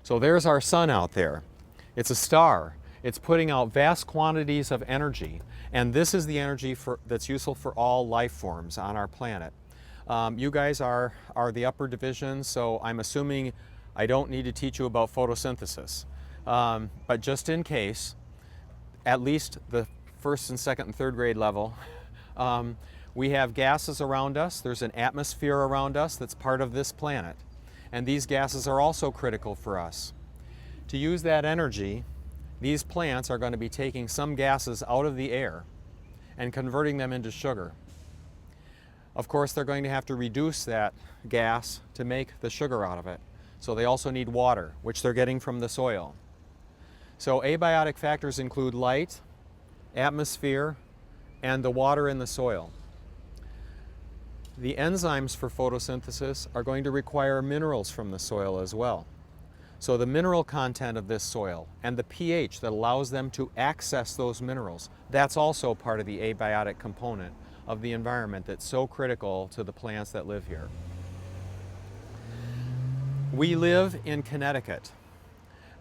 So there's our sun out there. It's a star. It's putting out vast quantities of energy, and this is the energy that's useful for all life forms on our planet. You guys are the upper division, so I'm assuming I don't need to teach you about photosynthesis. But just in case, at least the first and second and third grade level, we have gases around us. There's an atmosphere around us that's part of this planet. And these gases are also critical for us. To use that energy, these plants are going to be taking some gases out of the air and converting them into sugar. Of course, they're going to have to reduce that gas to make the sugar out of it. So they also need water, which they're getting from the soil. So abiotic factors include light, atmosphere, and the water in the soil. The enzymes for photosynthesis are going to require minerals from the soil as well. So the mineral content of this soil and the pH that allows them to access those minerals, that's also part of the abiotic component of the environment that's so critical to the plants that live here. We live in Connecticut,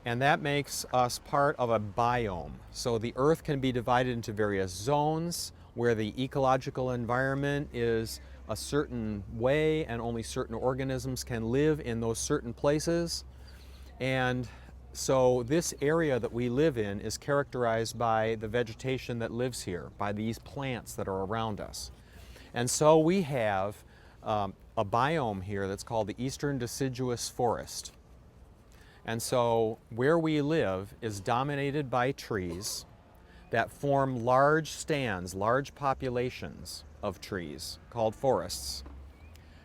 and that makes us part of a biome. So the Earth can be divided into various zones where the ecological environment is a certain way and only certain organisms can live in those certain places. And so this area that we live in is characterized by the vegetation that lives here, by these plants that are around us. And so we have a biome here that's called the Eastern Deciduous Forest. And so where we live is dominated by trees that form large stands, large populations of trees called forests.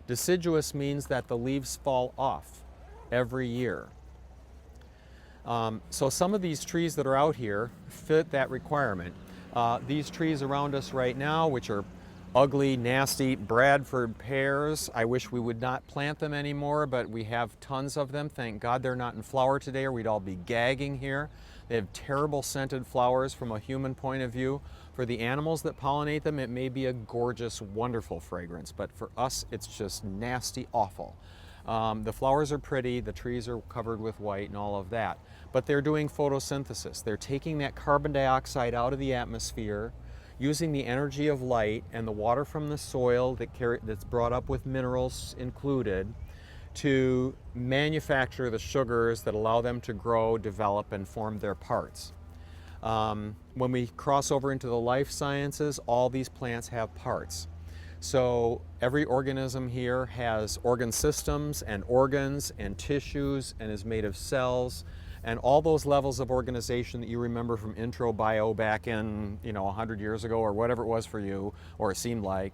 Deciduous means that the leaves fall off every year. So some of these trees that are out here fit that requirement. These trees around us right now, which are ugly, nasty Bradford pears, I wish we would not plant them anymore, but we have tons of them. Thank God they're not in flower today, or we'd all be gagging here. They have terrible scented flowers from a human point of view. For the animals that pollinate them, it may be a gorgeous, wonderful fragrance, but for us, it's just nasty, awful. The flowers are pretty, the trees are covered with white and all of that, but they're doing photosynthesis. They're taking that carbon dioxide out of the atmosphere, using the energy of light and the water from the soil that's brought up with minerals included to manufacture the sugars that allow them to grow, develop, and form their parts. When we cross over into the life sciences, all these plants have parts. So every organism here has organ systems and organs and tissues and is made of cells, and all those levels of organization that you remember from intro bio back in 100 years ago or whatever it was for you, or it seemed like,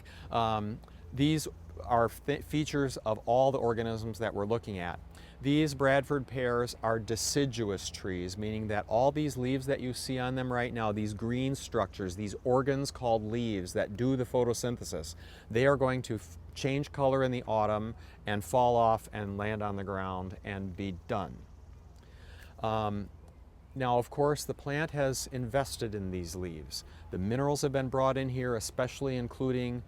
these are features of all the organisms that we're looking at. These Bradford pears are deciduous trees, meaning that all these leaves that you see on them right now, these green structures, these organs called leaves that do the photosynthesis, they are going to change color in the autumn and fall off and land on the ground and be done. Now, of course, the plant has invested in these leaves. The minerals have been brought in here, especially including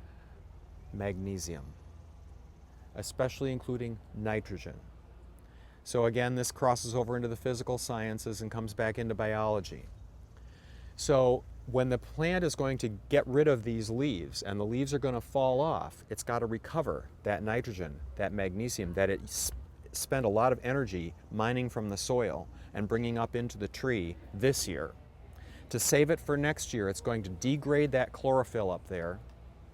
magnesium, especially including nitrogen. So again, this crosses over into the physical sciences and comes back into biology. So when the plant is going to get rid of these leaves and the leaves are going to fall off, it's got to recover that nitrogen, that magnesium that it spent a lot of energy mining from the soil and bringing up into the tree this year. To save it for next year, it's going to degrade that chlorophyll up there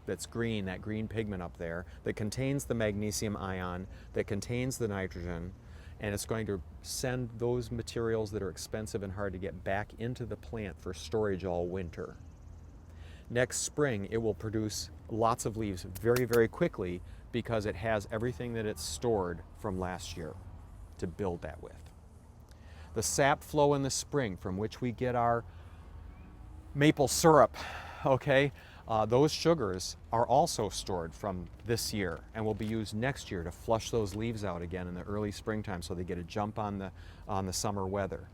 that's green, that green pigment up there that contains the magnesium ion, that contains the nitrogen, and it's going to send those materials that are expensive and hard to get back into the plant for storage all winter. Next spring, it will produce lots of leaves very, very quickly because it has everything that it's stored from last year to build that with. The sap flow in the spring, from which we get our maple syrup, okay? Those sugars are also stored from this year and will be used next year to flush those leaves out again in the early springtime so they get a jump on the summer weather.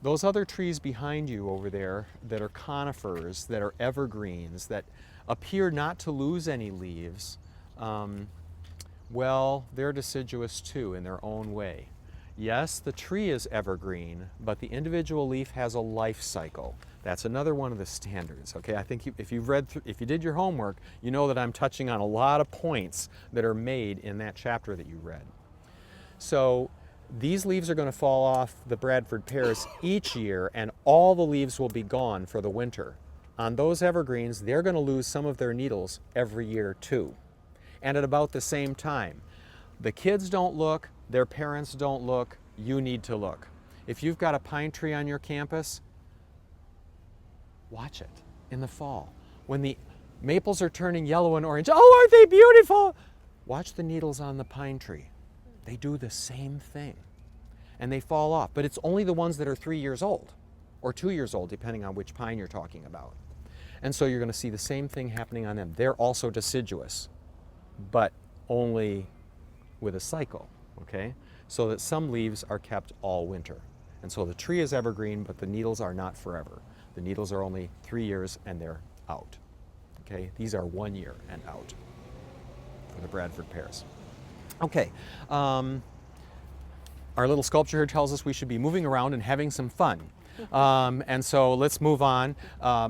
Those other trees behind you over there that are conifers, that are evergreens, that appear not to lose any leaves, well, they're deciduous too in their own way. Yes, the tree is evergreen, but the individual leaf has a life cycle. That's another one of the standards, okay? I think if you did your homework, you know that I'm touching on a lot of points that are made in that chapter that you read. So these leaves are going to fall off the Bradford pears each year, and all the leaves will be gone for the winter. On those evergreens, they're going to lose some of their needles every year too. And at about the same time. The kids don't look, their parents don't look, you need to look. If you've got a pine tree on your campus, watch it in the fall. When the maples are turning yellow and orange, oh, aren't they beautiful? Watch the needles on the pine tree. They do the same thing. And they fall off, but it's only the ones that are 3 years old or 2 years old, depending on which pine you're talking about. And so you're going to see the same thing happening on them. They're also deciduous, but only with a cycle, okay? So that some leaves are kept all winter. And so the tree is evergreen, but the needles are not forever. The needles are only 3 years and they're out, okay? These are 1 year and out for the Bradford pears. Okay, our little sculpture here tells us we should be moving around and having some fun. And so let's move on.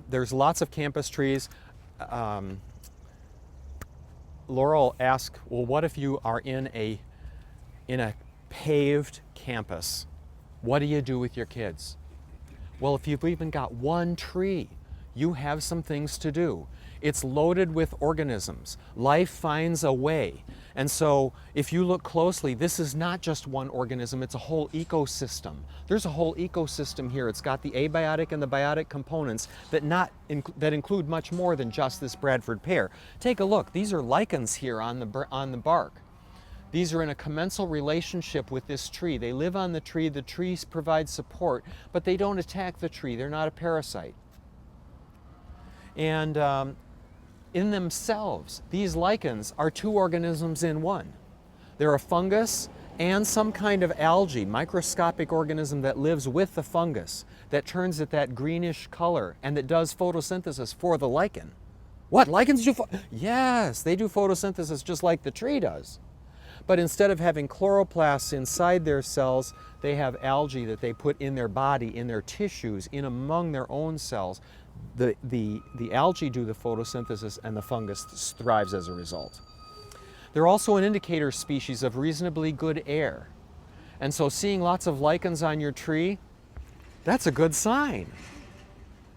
There's lots of campus trees. Laurel asked, well, what if you are in a paved campus? What do you do with your kids? Well, if you've even got one tree, you have some things to do. It's loaded with organisms. Life finds a way. And so if you look closely, this is not just one organism, it's a whole ecosystem. There's a whole ecosystem here. It's got the abiotic and the biotic components that include much more than just this Bradford pear. Take a look. These are lichens here on the bark. These are in a commensal relationship with this tree. They live on the trees provide support, but they don't attack the tree. They're not a parasite. And in themselves, these lichens are two organisms in one. They're a fungus and some kind of algae, microscopic organism that lives with the fungus, that turns it that greenish color and that does photosynthesis for the lichen. What, lichens do? Yes, they do photosynthesis just like the tree does. But instead of having chloroplasts inside their cells, they have algae that they put in their body, in their tissues, in among their own cells. The algae do the photosynthesis and the fungus thrives as a result. They're also an indicator species of reasonably good air. And so seeing lots of lichens on your tree, that's a good sign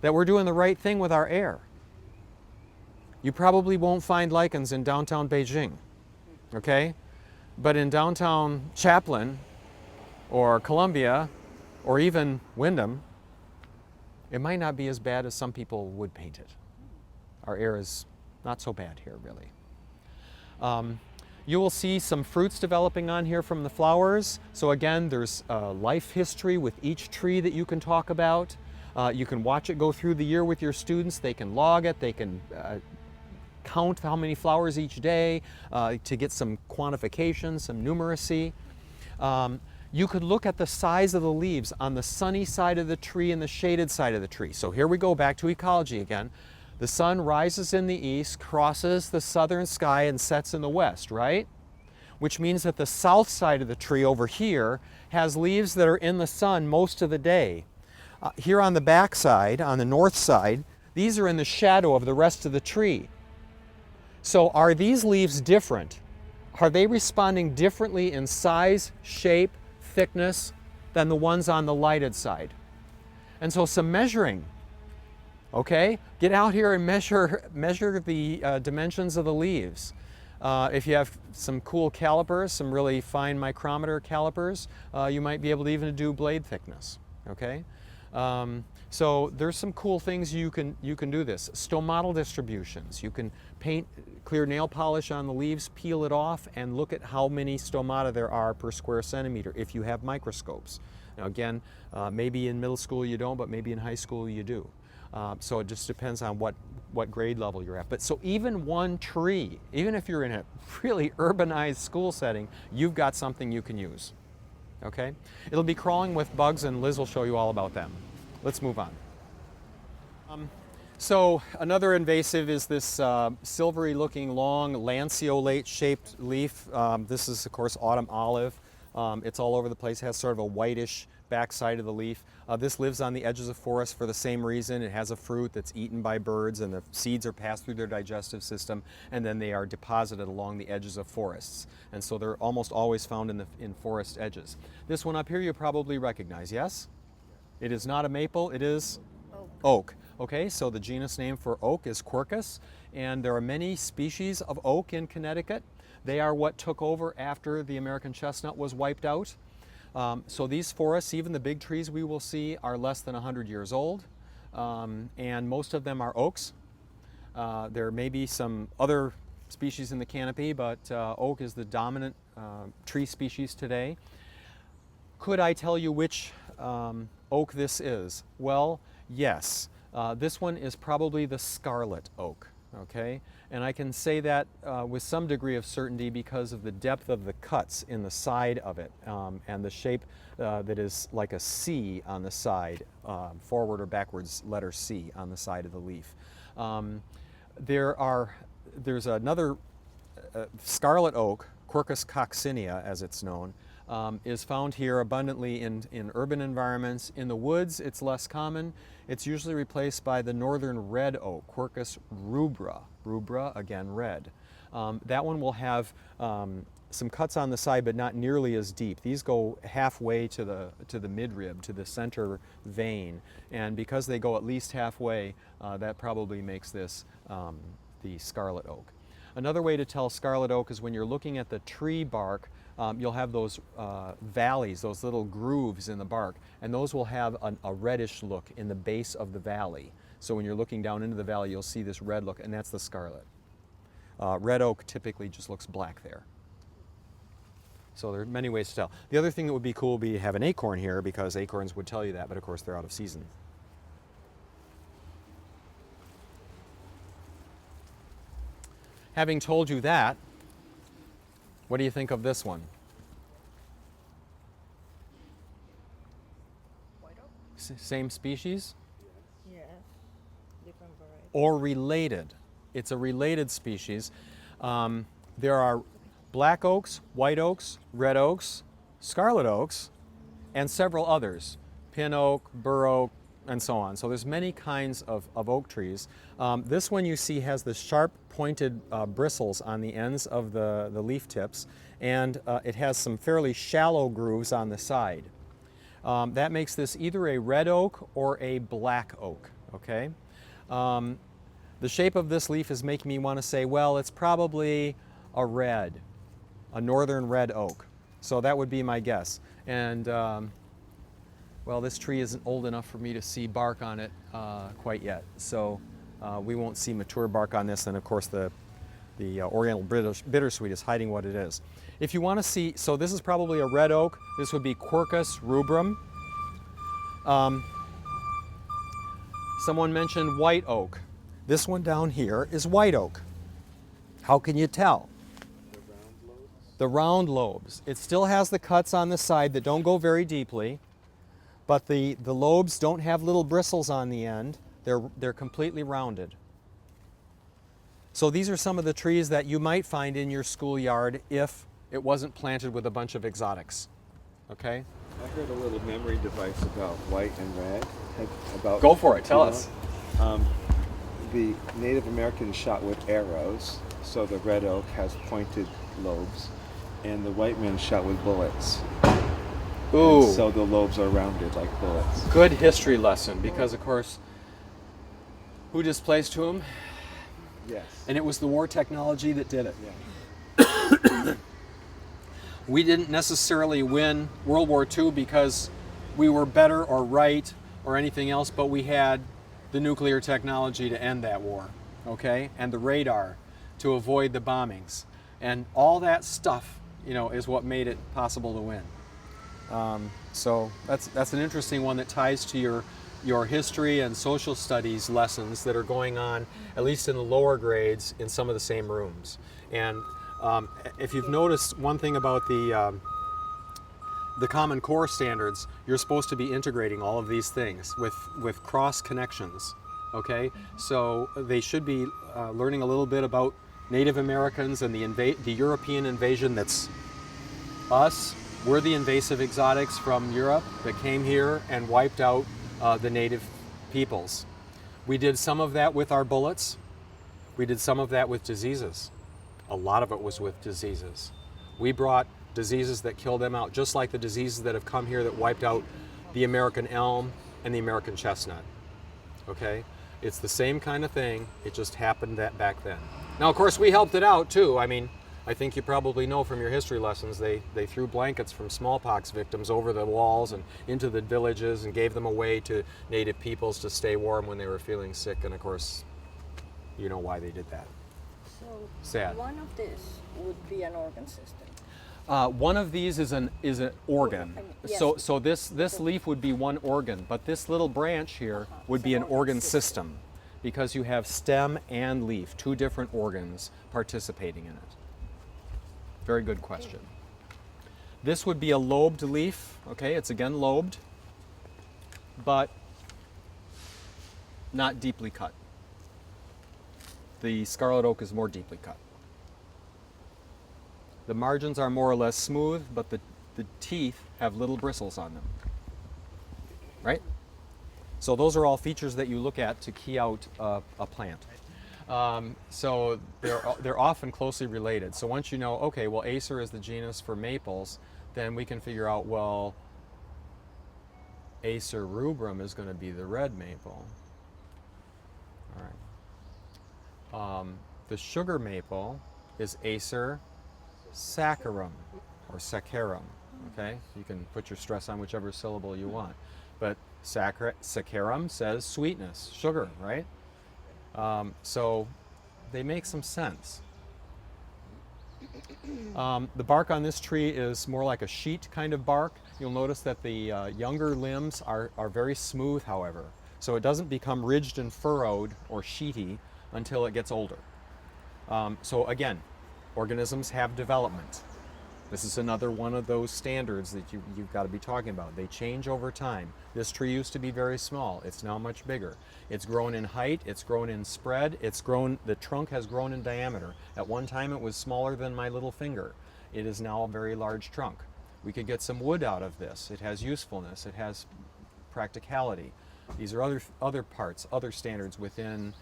that we're doing the right thing with our air. You probably won't find lichens in downtown Beijing, okay? But in downtown Chaplin or Columbia or even Wyndham, it might not be as bad as some people would paint it. Our air is not so bad here, really. You will see some fruits developing on here from the flowers. So again, there's life history with each tree that you can talk about. You can watch it go through the year with your students. They can log it. They can count how many flowers each day to get some quantification, some numeracy. You could look at the size of the leaves on the sunny side of the tree and the shaded side of the tree. So here we go back to ecology again. The sun rises in the east, crosses the southern sky, and sets in the west, right? Which means that the south side of the tree over here has leaves that are in the sun most of the day. Here on the back side, on the north side, these are in the shadow of the rest of the tree. So are these leaves different? Are they responding differently in size, shape, thickness than the ones on the lighted side? And so some measuring, okay? Get out here and measure the dimensions of the leaves. If you have some cool calipers, some really fine micrometer calipers, you might be able to even do blade thickness, okay? So there's some cool things you can do this. Stomatal distributions. You can paint clear nail polish on the leaves, peel it off, and look at how many stomata there are per square centimeter if you have microscopes. Now again, maybe in middle school you don't, but maybe in high school you do. So it just depends on what grade level you're at. But so even one tree, even if you're in a really urbanized school setting, you've got something you can use. Okay? It'll be crawling with bugs, and Liz will show you all about them. Let's move on. So another invasive is this silvery looking long lanceolate shaped leaf. This is of course autumn olive. It's all over the place, has sort of a whitish backside of the leaf. This lives on the edges of forests for the same reason. It has a fruit that's eaten by birds, and the seeds are passed through their digestive system, and then they are deposited along the edges of forests. And so they're almost always found in forest edges. This one up here you probably recognize, yes? It is not a maple, it is oak. Okay, so the genus name for oak is Quercus, and there are many species of oak in Connecticut. They are what took over after the American chestnut was wiped out. So these forests, even the big trees we will see, are less than 100 years old, and most of them are oaks. There may be some other species in the canopy, but oak is the dominant tree species today. Could I tell you which oak this is? Well, yes. This one is probably the scarlet oak. Okay, and I can say that with some degree of certainty because of the depth of the cuts in the side of it and the shape that is like a C on the side, forward or backwards letter C on the side of the leaf. There's another scarlet oak, Quercus coccinea as it's known, is found here abundantly in urban environments. In the woods, it's less common. It's usually replaced by the northern red oak, Quercus rubra. Rubra, again, red. That one will have some cuts on the side, but not nearly as deep. These go halfway to the midrib, to the center vein. And because they go at least halfway, that probably makes this the scarlet oak. Another way to tell scarlet oak is when you're looking at the tree bark, you'll have those valleys, those little grooves in the bark, and those will have a reddish look in the base of the valley. So when you're looking down into the valley, you'll see this red look, and that's the scarlet. Red oak typically just looks black there. So there are many ways to tell. The other thing that would be cool would be to have an acorn here, because acorns would tell you that, but of course they're out of season. Having told you that, what do you think of this one? White oak? Same species? Yeah, different variety. Or related. It's a related species. There are black oaks, white oaks, red oaks, scarlet oaks, and several others. Pin oak, bur oak, and so on. So there's many kinds of oak trees. This one you see has the sharp pointed bristles on the ends of the leaf tips, and it has some fairly shallow grooves on the side. That makes this either a red oak or a black oak, okay? The shape of this leaf is making me want to say, well, it's probably a red, a northern red oak. So that would be my guess. And well, this tree isn't old enough for me to see bark on it quite yet. So we won't see mature bark on this, and of course the Oriental bittersweet is hiding what it is. If you want to see, so this is probably a red oak. This would be Quercus rubrum. Someone mentioned white oak. This one down here is white oak. How can you tell? The round lobes. It still has the cuts on the side that don't go very deeply, but the lobes don't have little bristles on the end. They're completely rounded. So these are some of the trees that you might find in your schoolyard if it wasn't planted with a bunch of exotics. Okay? I heard a little memory device about white and red. Go for it, tell us. The Native Americans shot with arrows, so the red oak has pointed lobes, and the white men shot with bullets. Ooh. And so the lobes are rounded like bullets. Good history lesson, because of course, who displaced whom? Yes. And it was the war technology that did it. Yeah. We didn't necessarily win World War II because we were better or right or anything else, but we had the nuclear technology to end that war, okay? And the radar to avoid the bombings. And all that stuff, is what made it possible to win. So that's an interesting one that ties to your history and social studies lessons that are going on, at least in the lower grades, in some of the same rooms. And if you've noticed one thing about the Common Core standards, you're supposed to be integrating all of these things with cross connections, okay? So they should be learning a little bit about Native Americans and the European invasion that's us, We're the invasive exotics from Europe that came here and wiped out the native peoples. We did some of that with our bullets. We did some of that with diseases. A lot of it was with diseases. We brought diseases that killed them out, just like the diseases that have come here that wiped out the American elm and the American chestnut. Okay? It's the same kind of thing, it just happened that back then. Now, of course, we helped it out too. I mean, I think you probably know from your history lessons, they threw blankets from smallpox victims over the walls and into the villages and gave them away to native peoples to stay warm when they were feeling sick, and of course, you know why they did that. So Sad. one of this would be an organ system. One of these is an organ. I mean, yes. So this leaf would be one organ, but this little branch here would be an organ system because you have stem and leaf, two different organs participating in it. Very good question. This would be a lobed leaf. Okay, it's again lobed, but not deeply cut. The scarlet oak is more deeply cut. The margins are more or less smooth, but the teeth have little bristles on them. Right? So those are all features that you look at to key out a plant. So they're often closely related. So once you know, okay, well, Acer is the genus for maples, then we can figure out, well, Acer rubrum is going to be the red maple. All right. The sugar maple is Acer saccharum or saccharum. Okay, you can put your stress on whichever syllable you want, but saccharum says sweetness, sugar, right? So they make some sense. The bark on this tree is more like a sheet kind of bark. You'll notice that the younger limbs are very smooth, however, so it doesn't become ridged and furrowed or sheety until it gets older. So again, organisms have development. This is another one of those standards that you've got to be talking about. They change over time. This tree used to be very small. It's now much bigger. It's grown in height. It's grown in spread. The trunk has grown in diameter. At one time it was smaller than my little finger. It is now a very large trunk. We could get some wood out of this. It has usefulness. It has practicality. These are other parts, other standards within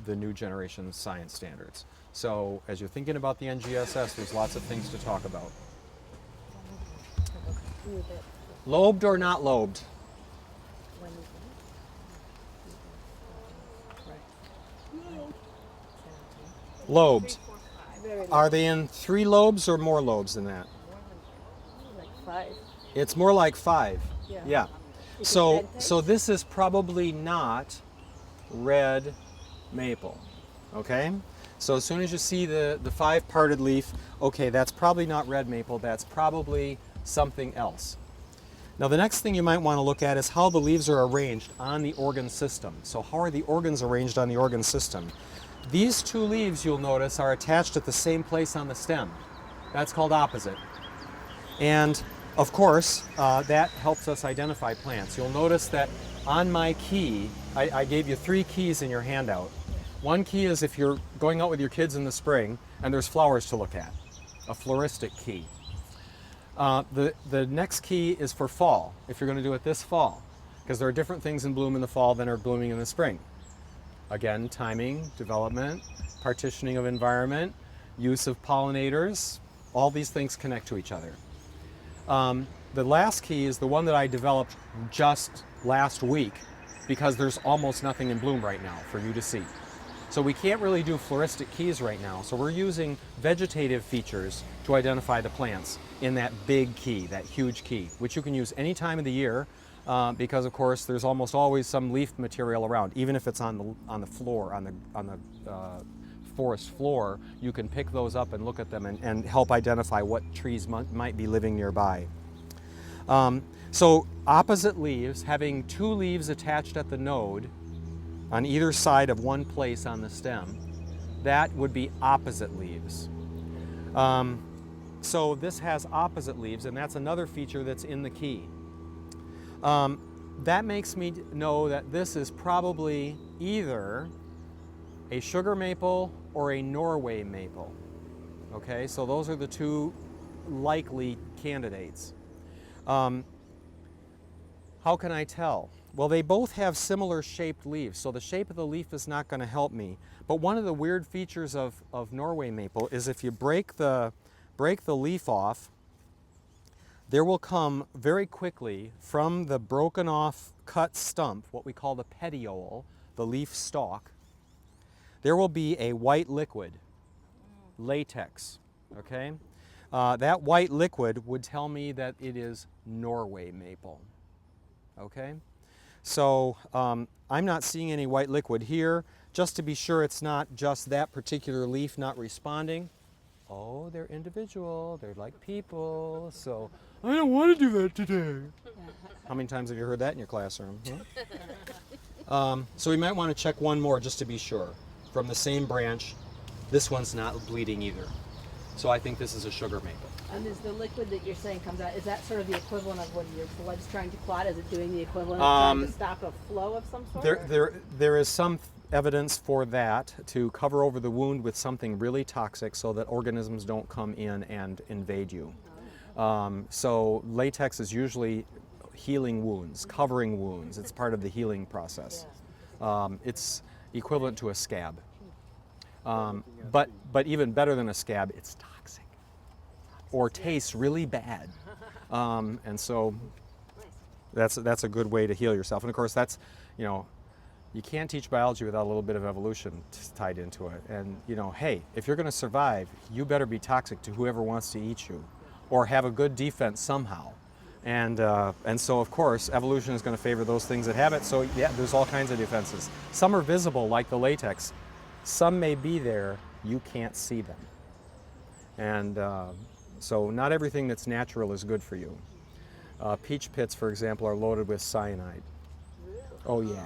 the new generation science standards. So as you're thinking about the NGSS, there's lots of things to talk about. Lobed or not lobed? Lobed. Are they in 3 lobes or more lobes than that? Like 5. It's more like 5. Yeah. Is it So red this is probably not red maple. Okay? So as soon as you see the 5-parted leaf, okay, that's probably not red maple, that's probably something else. Now the next thing you might want to look at is how the leaves are arranged on the organ system. So how are the organs arranged on the organ system? These 2 leaves, you'll notice, are attached at the same place on the stem. That's called opposite. And of course, that helps us identify plants. You'll notice that on my key, I gave you 3 keys in your handout. One key is if you're going out with your kids in the spring and there's flowers to look at, a floristic key. The next key is for fall, if you're going to do it this fall, because there are different things in bloom in the fall than are blooming in the spring. Again, timing, development, partitioning of environment, use of pollinators, all these things connect to each other. The last key is the one that I developed just last week because there's almost nothing in bloom right now for you to see. So we can't really do floristic keys right now, so we're using vegetative features to identify the plants in that big key, that huge key, which you can use any time of the year because, of course, there's almost always some leaf material around. Even if it's on the floor, on the forest floor, you can pick those up and look at them and help identify what trees might be living nearby. So opposite leaves, having 2 leaves attached at the node on either side of one place on the stem, that would be opposite leaves. So this has opposite leaves, and that's another feature that's in the key. That makes me know that this is probably either a sugar maple or a Norway maple. Okay, so those are the 2 likely candidates. How can I tell? Well, they both have similar shaped leaves, so the shape of the leaf is not going to help me. But one of the weird features of Norway maple is if you break the leaf off, there will come very quickly from the broken off cut stump, what we call the petiole, the leaf stalk, there will be a white liquid, latex, okay? That white liquid would tell me that it is Norway maple, okay? So I'm not seeing any white liquid here. Just to be sure it's not just that particular leaf not responding. Oh, they're individual, they're like people, so I don't want to do that today. How many times have you heard that in your classroom? Huh? So we might want to check one more just to be sure. From the same branch, this one's not bleeding either. So I think this is a sugar maple. And is the liquid that you're saying comes out, is that sort of the equivalent of when your blood's trying to clot? Is it doing the equivalent of trying to stop a flow of some sort? There is some evidence for that, to cover over the wound with something really toxic so that organisms don't come in and invade you. So latex is usually healing wounds, covering wounds. It's part of the healing process. It's equivalent to a scab. But even better than a scab, it's toxic or tastes really bad. And so that's a good way to heal yourself. And of course, that's, you know, you can't teach biology without a little bit of evolution tied into it. And, you know, hey, if you're going to survive, you better be toxic to whoever wants to eat you, or have a good defense somehow. And so, of course, evolution is going to favor those things that have it. So, yeah, there's all kinds of defenses. Some are visible, like the latex. Some may be there, you can't see them. And so not everything that's natural is good for you. Peach pits, for example, are loaded with cyanide. Oh, yeah.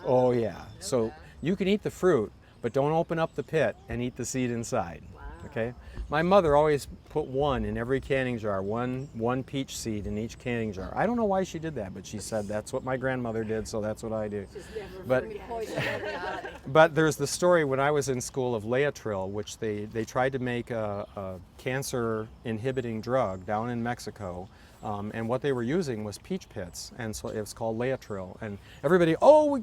Oh, yeah. So you can eat the fruit, but don't open up the pit and eat the seed inside. Okay? My mother always put one in every canning jar, one peach seed in each canning jar. I don't know why she did that, but she said that's what my grandmother did, so that's what I do. But there's the story when I was in school of Laetrile, which they tried to make a cancer-inhibiting drug down in Mexico. And what they were using was peach pits, and so it was called Laetrile. And everybody, oh,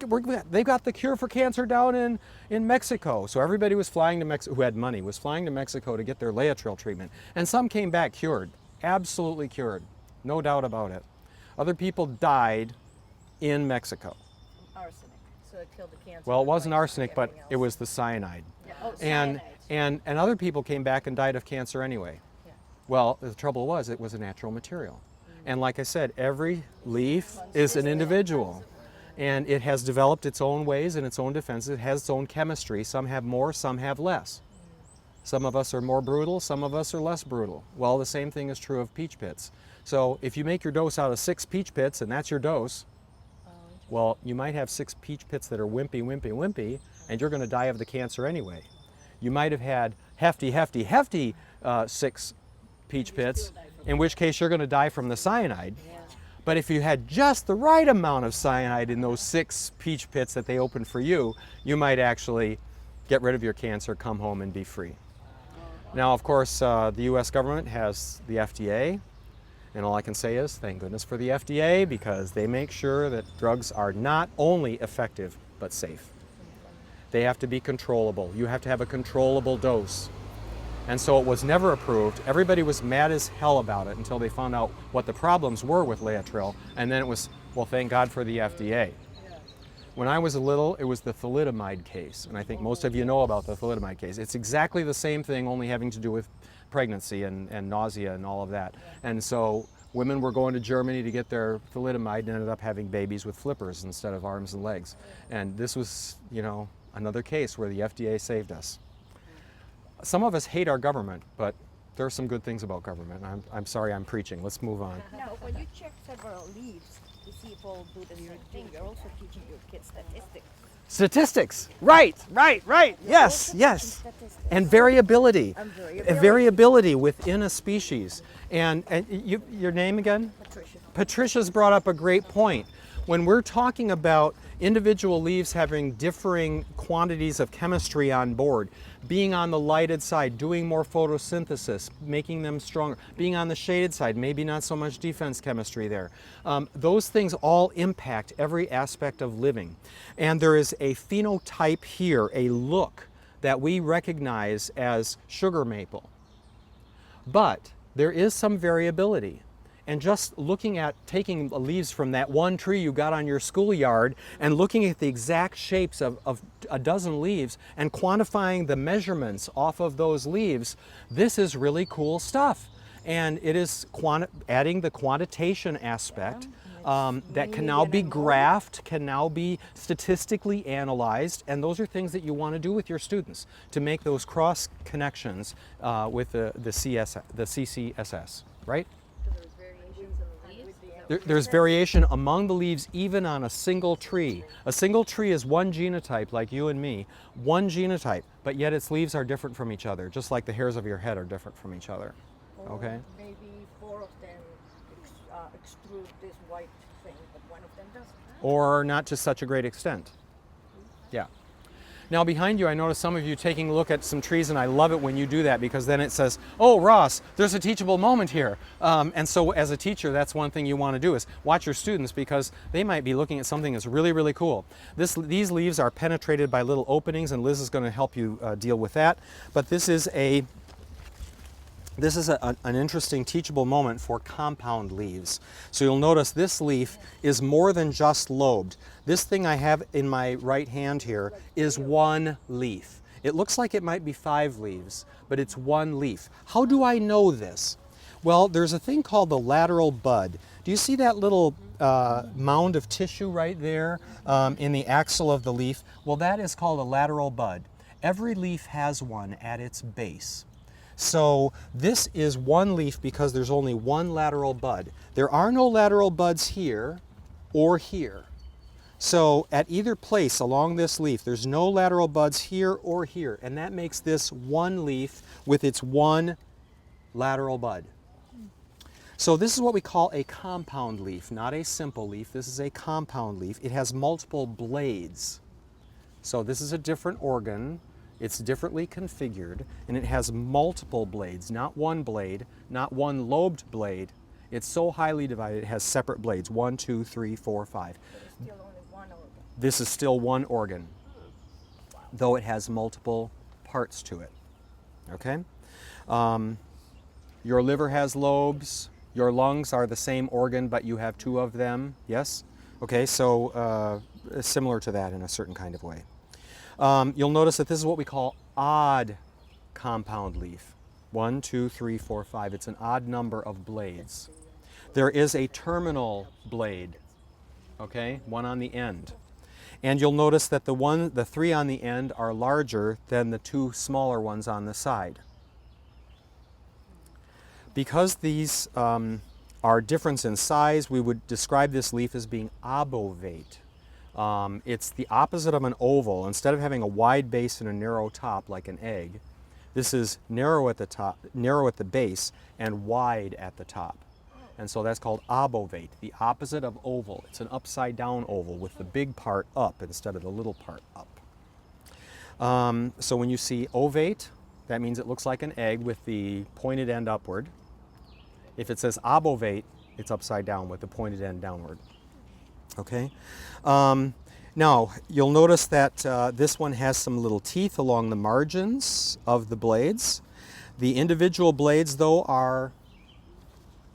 they've got the cure for cancer down in Mexico. So everybody was flying to Mexico, who had money, was flying to Mexico to get their Laetrile treatment. And some came back cured, absolutely cured, no doubt about it. Other people died in Mexico. Arsenic. So it killed the cancer. Well, it wasn't arsenic, but it was the cyanide. Yeah. Oh, And other people came back and died of cancer anyway. Yeah. Well, the trouble was it was a natural material. And like I said, every leaf is an individual. And it has developed its own ways and its own defenses. It has its own chemistry. Some have more, some have less. Some of us are more brutal, some of us are less brutal. Well, the same thing is true of peach pits. So if you make your dose out of 6 peach pits and that's your dose, well, you might have 6 peach pits that are wimpy, and you're going to die of the cancer anyway. You might have had hefty 6 peach pits, in which case you're going to die from the cyanide. Yeah. But if you had just the right amount of cyanide in those 6 peach pits that they opened for you, you might actually get rid of your cancer, come home, and be free. Now, of course, the U.S. government has the FDA, and all I can say is thank goodness for the FDA, because they make sure that drugs are not only effective, but safe. They have to be controllable. You have to have a controllable dose. And so it was never approved. Everybody was mad as hell about it until they found out what the problems were with Laetrile, and then it was, well, thank God for the FDA. When I was little, it was the thalidomide case, and I think most of you know about the thalidomide case. It's exactly the same thing, only having to do with pregnancy and nausea and all of that. And so women were going to Germany to get their thalidomide and ended up having babies with flippers instead of arms and legs. And this was, you know, another case where the FDA saved us. Some of us hate our government, but there are some good things about government. I'm sorry I'm preaching. Let's move on. Now, when you check several leaves to see if all do the same thing, you're also teaching your kids statistics. Statistics. Right. Yes. And variability. Variability within a species. And your name again? Patricia. Patricia's brought up a great point. When we're talking about individual leaves having differing quantities of chemistry on board, being on the lighted side, doing more photosynthesis, making them stronger. Being on the shaded side, maybe not so much defense chemistry there. Those things all impact every aspect of living. And there is a phenotype here, a look that we recognize as sugar maple. But there is some variability. And just looking at taking leaves from that one tree you got on your schoolyard and looking at the exact shapes of a dozen leaves and quantifying the measurements off of those leaves, this is really cool stuff. And it is adding the quantitation aspect that can now be graphed, can now be statistically analyzed, and those are things that you want to do with your students to make those cross connections with the CCSS, right? There's variation among the leaves even on a single tree. A single tree is one genotype, like you and me, one genotype, but yet its leaves are different from each other, just like the hairs of your head are different from each other. Okay? Maybe 4 of them extrude this white thing, but one of them doesn't. Or not to such a great extent. Yeah. Now behind you, I notice some of you taking a look at some trees, and I love it when you do that because then it says, oh, Ross, there's a teachable moment here. And so as a teacher, that's one thing you want to do is watch your students because they might be looking at something that's really, really cool. These leaves are penetrated by little openings, and Liz is going to help you deal with that. But this is an interesting teachable moment for compound leaves. So you'll notice this leaf is more than just lobed. This thing I have in my right hand here is one leaf. It looks like it might be 5 leaves, but it's one leaf. How do I know this? Well, there's a thing called the lateral bud. Do you see that little mound of tissue right there in the axil of the leaf? Well, that is called a lateral bud. Every leaf has one at its base. So this is one leaf because there's only one lateral bud. There are no lateral buds here or here. So at either place along this leaf, there's no lateral buds here or here, and that makes this one leaf with its one lateral bud. So this is what we call a compound leaf, not a simple leaf. This is a compound leaf. It has multiple blades. So this is a different organ. It's differently configured, and it has multiple blades, not one blade, not one lobed blade. It's so highly divided, it has separate blades, 1, 2, 3, 4, 5. But it's still only one organ. This is still one organ, though it has multiple parts to it. Okay? Your liver has lobes. Your lungs are the same organ, but you have 2 of them. Yes? Okay, so similar to that in a certain kind of way. You'll notice that this is what we call odd compound leaf. 1, 2, 3, 4, 5. It's an odd number of blades. There is a terminal blade, okay, one on the end. And you'll notice that the 3 on the end are larger than the 2 smaller ones on the side. Because these are different in size, we would describe this leaf as being obovate. It's the opposite of an oval. Instead of having a wide base and a narrow top like an egg, this is narrow at the top, narrow at the base, and wide at the top. And so that's called obovate, the opposite of oval. It's an upside down oval with the big part up instead of the little part up. So when you see ovate, that means it looks like an egg with the pointed end upward. If it says obovate, it's upside down with the pointed end downward. Okay. Now, you'll notice that this one has some little teeth along the margins of the blades. The individual blades, though, are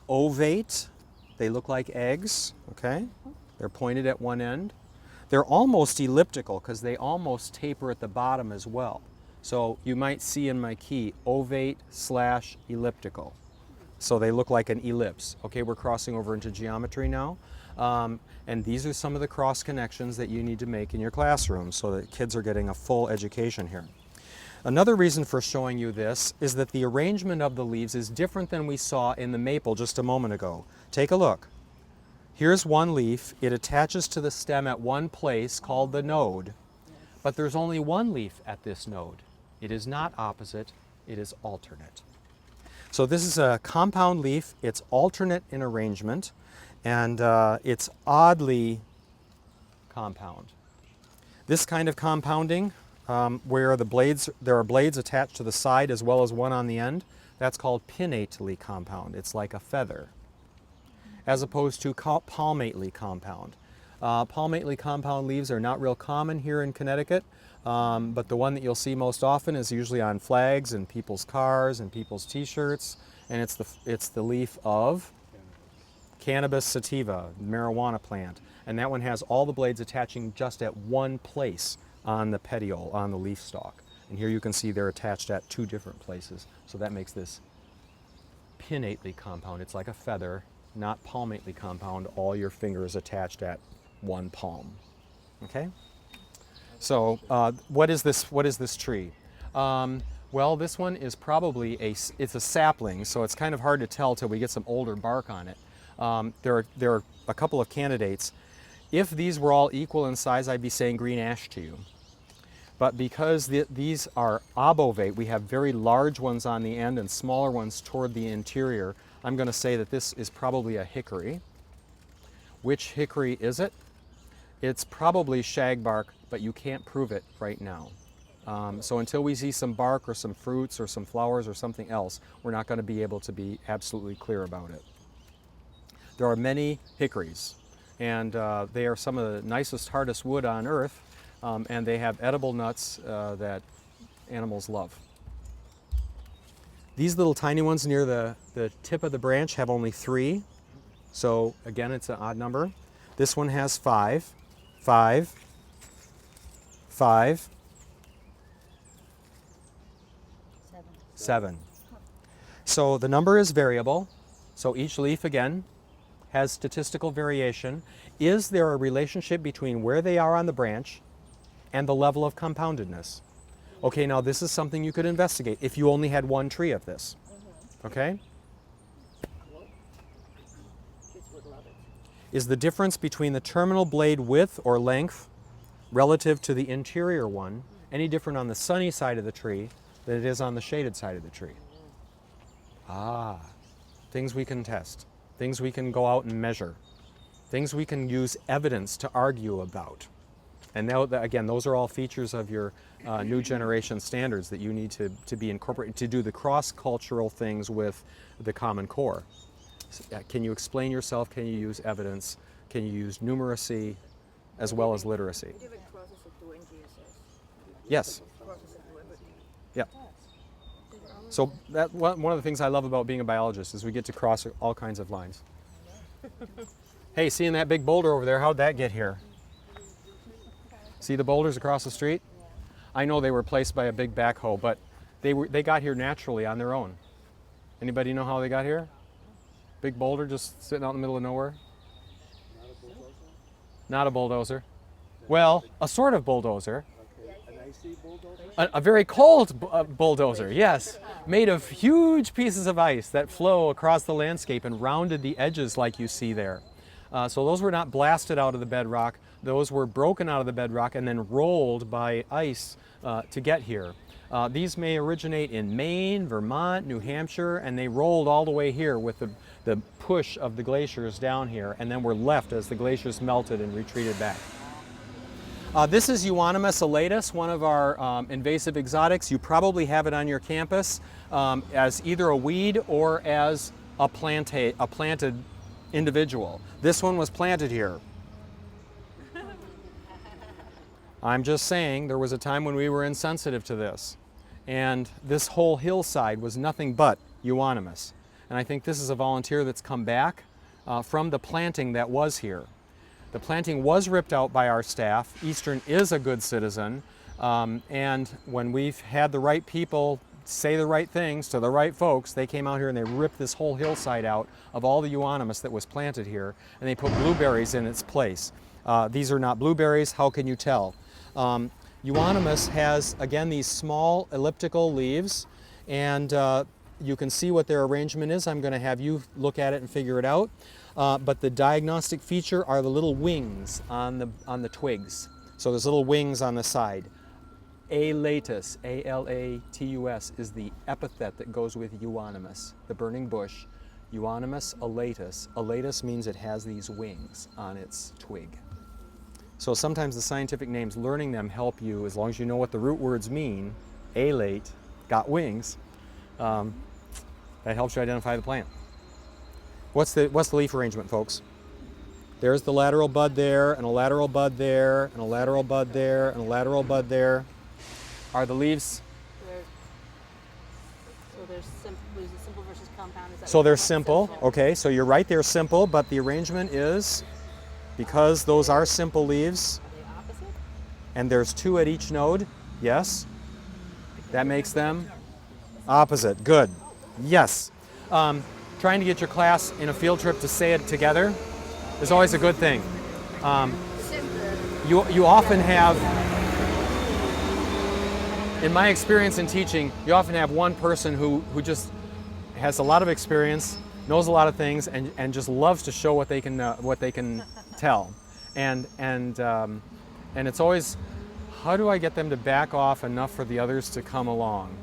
ovate. They look like eggs, okay? They're pointed at one end. They're almost elliptical because they almost taper at the bottom as well. So you might see in my key, ovate/elliptical. So they look like an ellipse. Okay, we're crossing over into geometry now. And these are some of the cross connections that you need to make in your classroom so that kids are getting a full education here. Another reason for showing you this is that the arrangement of the leaves is different than we saw in the maple just a moment ago. Take a look. Here's one leaf. It attaches to the stem at one place called the node, but there's only one leaf at this node. It is not opposite, it is alternate. So this is a compound leaf. It's alternate in arrangement, and it's oddly compound. This kind of compounding where there are blades attached to the side as well as one on the end. That's called pinnately compound. It's like a feather, as opposed to palmately compound. Palmately compound leaves are not real common here in Connecticut, but the one that you'll see most often is usually on flags and people's cars and people's t-shirts, and it's the leaf of Cannabis sativa, marijuana plant, and that one has all the blades attaching just at one place on the petiole, on the leaf stalk. And here you can see they're attached at 2 different places, so that makes this pinnately compound. It's like a feather, not palmately compound, all your fingers attached at one palm. Okay? So what is this tree? Well, this one is probably it's a sapling, so it's kind of hard to tell till we get some older bark on it. There are a couple of candidates. If these were all equal in size, I'd be saying green ash to you. But because these are obovate, we have very large ones on the end and smaller ones toward the interior, I'm going to say that this is probably a hickory. Which hickory is it? It's probably shagbark, but you can't prove it right now. So until we see some bark or some fruits or some flowers or something else, we're not going to be able to be absolutely clear about it. There are many hickories, and they are some of the nicest, hardest wood on earth, and they have edible nuts that animals love. These little tiny ones near the tip of the branch have only 3, so again, it's an odd number. This one has 5, 5, 5, 7. So the number is variable, so each leaf, again, has statistical variation. Is there a relationship between where they are on the branch and the level of compoundedness? Okay, now this is something you could investigate if you only had one tree of this. Okay? Kids would love it. Is the difference between the terminal blade width or length relative to the interior one any different on the sunny side of the tree than it is on the shaded side of the tree? Ah, things we can test. Things we can go out and measure, things we can use evidence to argue about. And now, again, those are all features of your new generation standards that you need to be incorporated to do the cross-cultural things with the Common Core. Can you explain yourself? Can you use evidence? Can you use numeracy as well as literacy? We even process it through NGSS. Yes. Process it through everything. Yeah. So that one of the things I love about being a biologist is we get to cross all kinds of lines. Hey, seeing that big boulder over there, how'd that get here? See the boulders across the street? I know they were placed by a big backhoe, but they got here naturally on their own. Anybody know how they got here? Big boulder just sitting out in the middle of nowhere? Not a bulldozer. Well, a sort of bulldozer. A very cold bulldozer, yes, made of huge pieces of ice that flow across the landscape and rounded the edges like you see there. So those were not blasted out of the bedrock, those were broken out of the bedrock and then rolled by ice to get here. These may originate in Maine, Vermont, New Hampshire, and they rolled all the way here with the push of the glaciers down here, and then were left as the glaciers melted and retreated back. This is Euonymus elatus, one of our invasive exotics. You probably have it on your campus as either a weed or as a planted individual. This one was planted here. I'm just saying there was a time when we were insensitive to this, and this whole hillside was nothing but Euonymus. And I think this is a volunteer that's come back from the planting that was here. The planting was ripped out by our staff. Eastern is a good citizen, and when we've had the right people say the right things to the right folks, they came out here and they ripped this whole hillside out of all the Euonymus that was planted here, and they put blueberries in its place. These are not blueberries. How can you tell? Euonymus has, again, these small elliptical leaves, and you can see what their arrangement is. I'm going to have you look at it and figure it out. But the diagnostic feature are the little wings on the twigs. So there's little wings on the side. Alatus, A-L-A-T-U-S, is the epithet that goes with Euonymus, the burning bush. Euonymus elatus. Elatus means it has these wings on its twig. So sometimes the scientific names, learning them help you, as long as you know what the root words mean. Alate, got wings. That helps you identify the plant. What's the leaf arrangement, folks? There's the lateral bud there, and a lateral bud there, and a lateral bud there, and a lateral bud there. Are the leaves? So there's simple versus compound. Is that So what they're you're simple. saying? Okay, so you're right, they're simple, but the arrangement is, because those are simple leaves, Are they opposite? and there's 2 at each node, yes, that makes them opposite. Good. Yes. Trying to get your class in a field trip to say it together is always a good thing. You often have, in my experience in teaching, you often have one person who just has a lot of experience, knows a lot of things, and just loves to show what they can tell, and it's always, how do I get them to back off enough for the others to come along?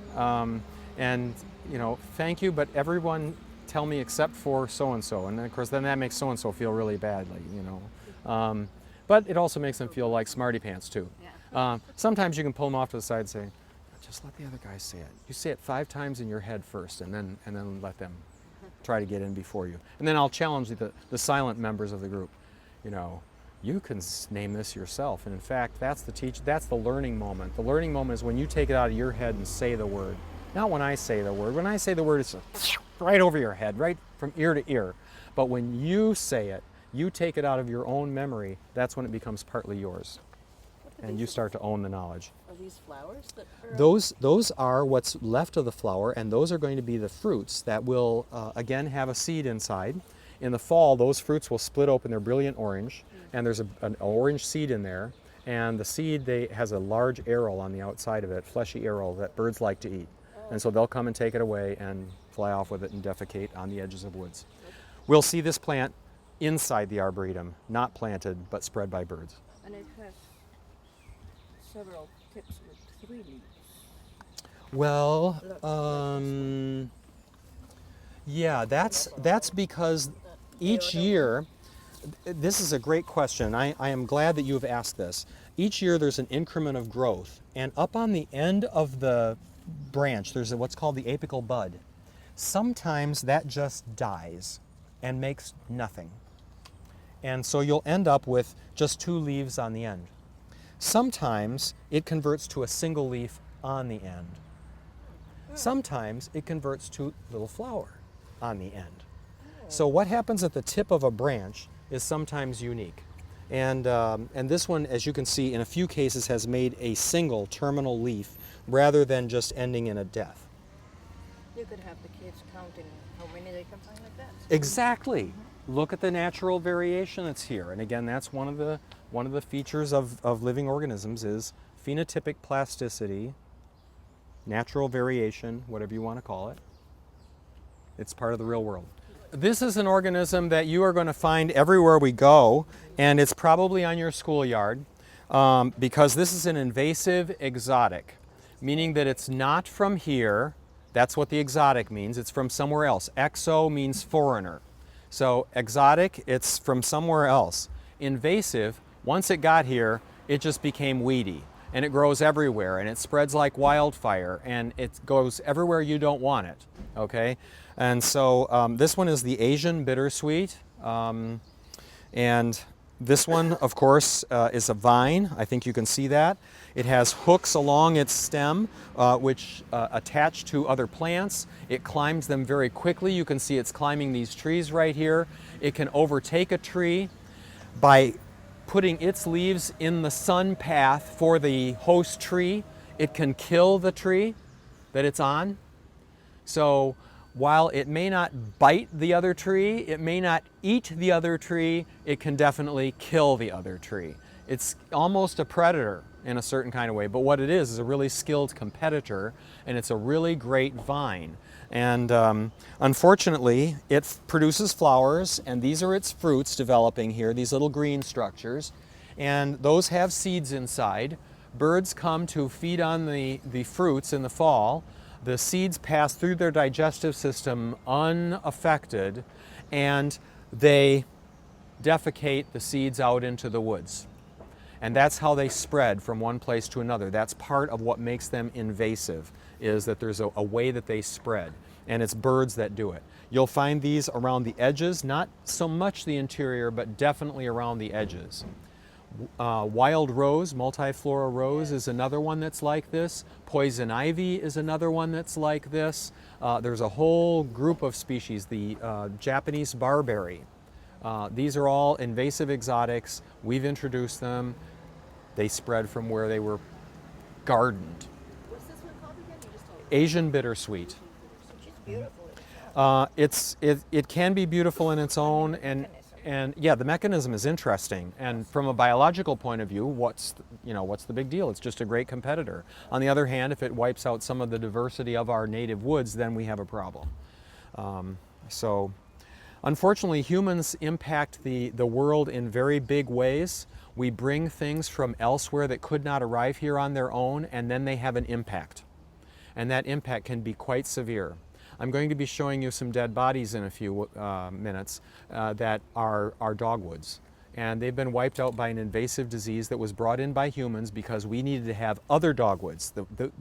And you know, thank you, but everyone tell me except for so and so, and of course then that makes so and so feel really badly, you know. But it also makes them feel like smarty pants too. Sometimes you can pull them off to the side and say, just let the other guy say it. You say it 5 times in your head first, and then let them try to get in before you. And then I'll challenge the silent members of the group. You know, you can name this yourself. And in fact, that's the learning moment. The learning moment is when you take it out of your head and say the word. Not when I say the word. When I say the word, it's right over your head, right from ear to ear. But when you say it, you take it out of your own memory, that's when it becomes partly yours. And you start to own the knowledge. Are these flowers that are Those are what's left of the flower, and those are going to be the fruits that will, again, have a seed inside. In the fall, those fruits will split open. They're brilliant orange, and there's an orange seed in there. And the seed has a large arrow on the outside of it, fleshy arrow that birds like to eat. And so they'll come and take it away and fly off with it and defecate on the edges of woods. We'll see this plant inside the Arboretum, not planted, but spread by birds. And it has several tips with 3 leaves. Well, yeah, that's because each year, this is a great question. I am glad that you have asked this. Each year there's an increment of growth, and up on the end of the branch there's what's called the apical bud. Sometimes that just dies and makes nothing. And so you'll end up with just 2 leaves on the end. Sometimes it converts to a single leaf on the end. Sometimes it converts to a little flower on the end. So what happens at the tip of a branch is sometimes unique. And this one, as you can see, in a few cases has made a single terminal leaf rather than just ending in a death. You could have the kids counting how many they can find like that. Exactly. Look at the natural variation that's here. And again, that's one of the features of living organisms is phenotypic plasticity, natural variation, whatever you want to call it. It's part of the real world. This is an organism that you are going to find everywhere we go, and it's probably on your schoolyard because this is an invasive exotic, meaning that it's not from here. That's what the exotic means. It's from somewhere else. Exo means foreigner. So exotic, it's from somewhere else. Invasive, once it got here, it just became weedy, and it grows everywhere, and it spreads like wildfire, and it goes everywhere you don't want it, okay? And so this one is the Asian bittersweet, and this one, of course, is a vine. I think you can see that. It has hooks along its stem, which attach to other plants. It climbs them very quickly. You can see it's climbing these trees right here. It can overtake a tree by putting its leaves in the sun path for the host tree. It can kill the tree that it's on. So while it may not bite the other tree, it may not eat the other tree, it can definitely kill the other tree. It's almost a predator in a certain kind of way, but what it is a really skilled competitor, and it's a really great vine. And unfortunately, it produces flowers, and these are its fruits developing here, these little green structures, and those have seeds inside. Birds come to feed on the fruits in the fall. The seeds pass through their digestive system unaffected, and they defecate the seeds out into the woods. And that's how they spread from one place to another. That's part of what makes them invasive, is that there's a way that they spread. And it's birds that do it. You'll find these around the edges, not so much the interior, but definitely around the edges. Wild rose, multiflora rose, is another one that's like this. Poison ivy is another one that's like this. There's a whole group of species, the Japanese barberry. These are all invasive exotics. We've introduced them. They spread from where they were gardened. What's this one called again? You just told me. Asian bittersweet. Which is beautiful in itself. It can be beautiful in its own, and yeah, the mechanism is interesting. And from a biological point of view, what's the big deal? It's just a great competitor. On the other hand, if it wipes out some of the diversity of our native woods, then we have a problem. So, unfortunately, humans impact the world in very big ways. We bring things from elsewhere that could not arrive here on their own, and then they have an impact. And that impact can be quite severe. I'm going to be showing you some dead bodies in a few minutes that are dogwoods. And they've been wiped out by an invasive disease that was brought in by humans because we needed to have other dogwoods.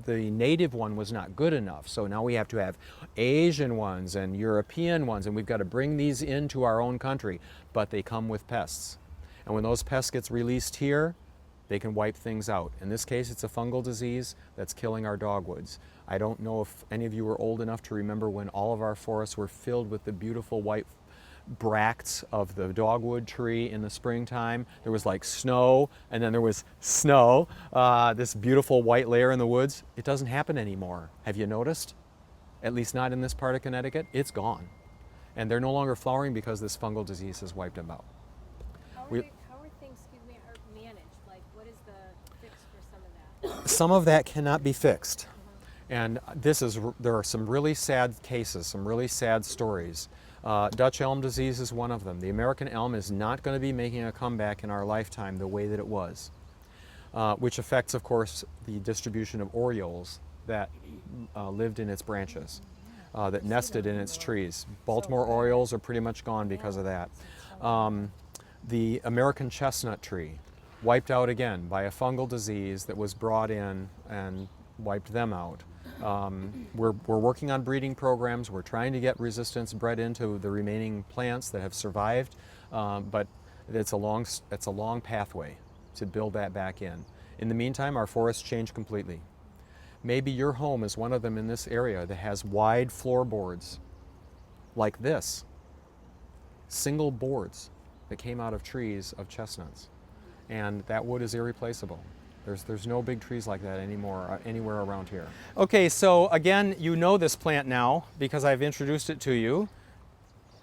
The native one was not good enough, so now we have to have Asian ones and European ones, and we've got to bring these into our own country, but they come with pests. And when those pests get released here, they can wipe things out. In this case, it's a fungal disease that's killing our dogwoods. I don't know if any of you were old enough to remember when all of our forests were filled with the beautiful white bracts of the dogwood tree in the springtime. There was like snow, and then there was snow, this beautiful white layer in the woods. It doesn't happen anymore. Have you noticed? At least not in this part of Connecticut. It's gone. And they're no longer flowering because this fungal disease has wiped them out. How are things, managed? Like, what is the fix for some of that? Some of that cannot be fixed. And there are some really sad cases, some really sad stories. Dutch elm disease is one of them. The American elm is not going to be making a comeback in our lifetime the way that it was, which affects, of course, the distribution of orioles that lived in its branches, that nested in its trees. Baltimore orioles are pretty much gone because of that. The American chestnut tree, wiped out again by a fungal disease that was brought in and wiped them out. We're working on breeding programs. We're trying to get resistance bred into the remaining plants that have survived, but it's a long pathway to build that back in. In the meantime, our forests change completely. Maybe your home is one of them in this area that has wide floorboards like this, single boards that came out of trees of chestnuts, and that wood is irreplaceable. There's no big trees like that anymore anywhere around here. Okay, so again, you know this plant now because I've introduced it to you.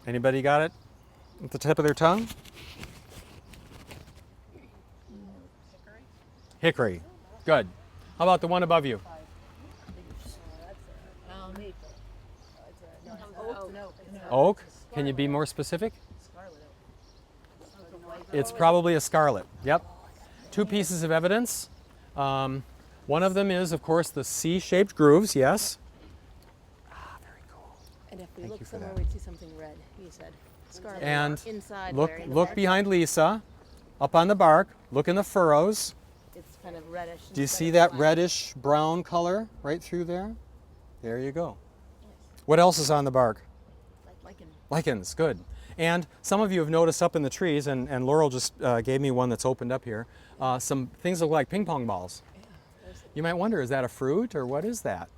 Anybody got it at the tip of their tongue? Hickory. Good. How about the one above you? Oak. Can you be more specific? It's probably a scarlet. Yep. Two pieces of evidence. One of them is, of course, the C-shaped grooves, yes. Very cool. And if we Thank look you for somewhere, that. we'd see something red, you said. Scarlet. And Inside look, where in the look bark, behind Lisa, up on the bark, look in the furrows. It's kind of reddish. Do you instead see of that black. reddish brown color right through there? There you go. What else is on the bark? Lichen. Lichens, good. And some of you have noticed up in the trees, and Laurel just gave me one that's opened up here, some things that look like ping pong balls. You might wonder, is that a fruit or what is that?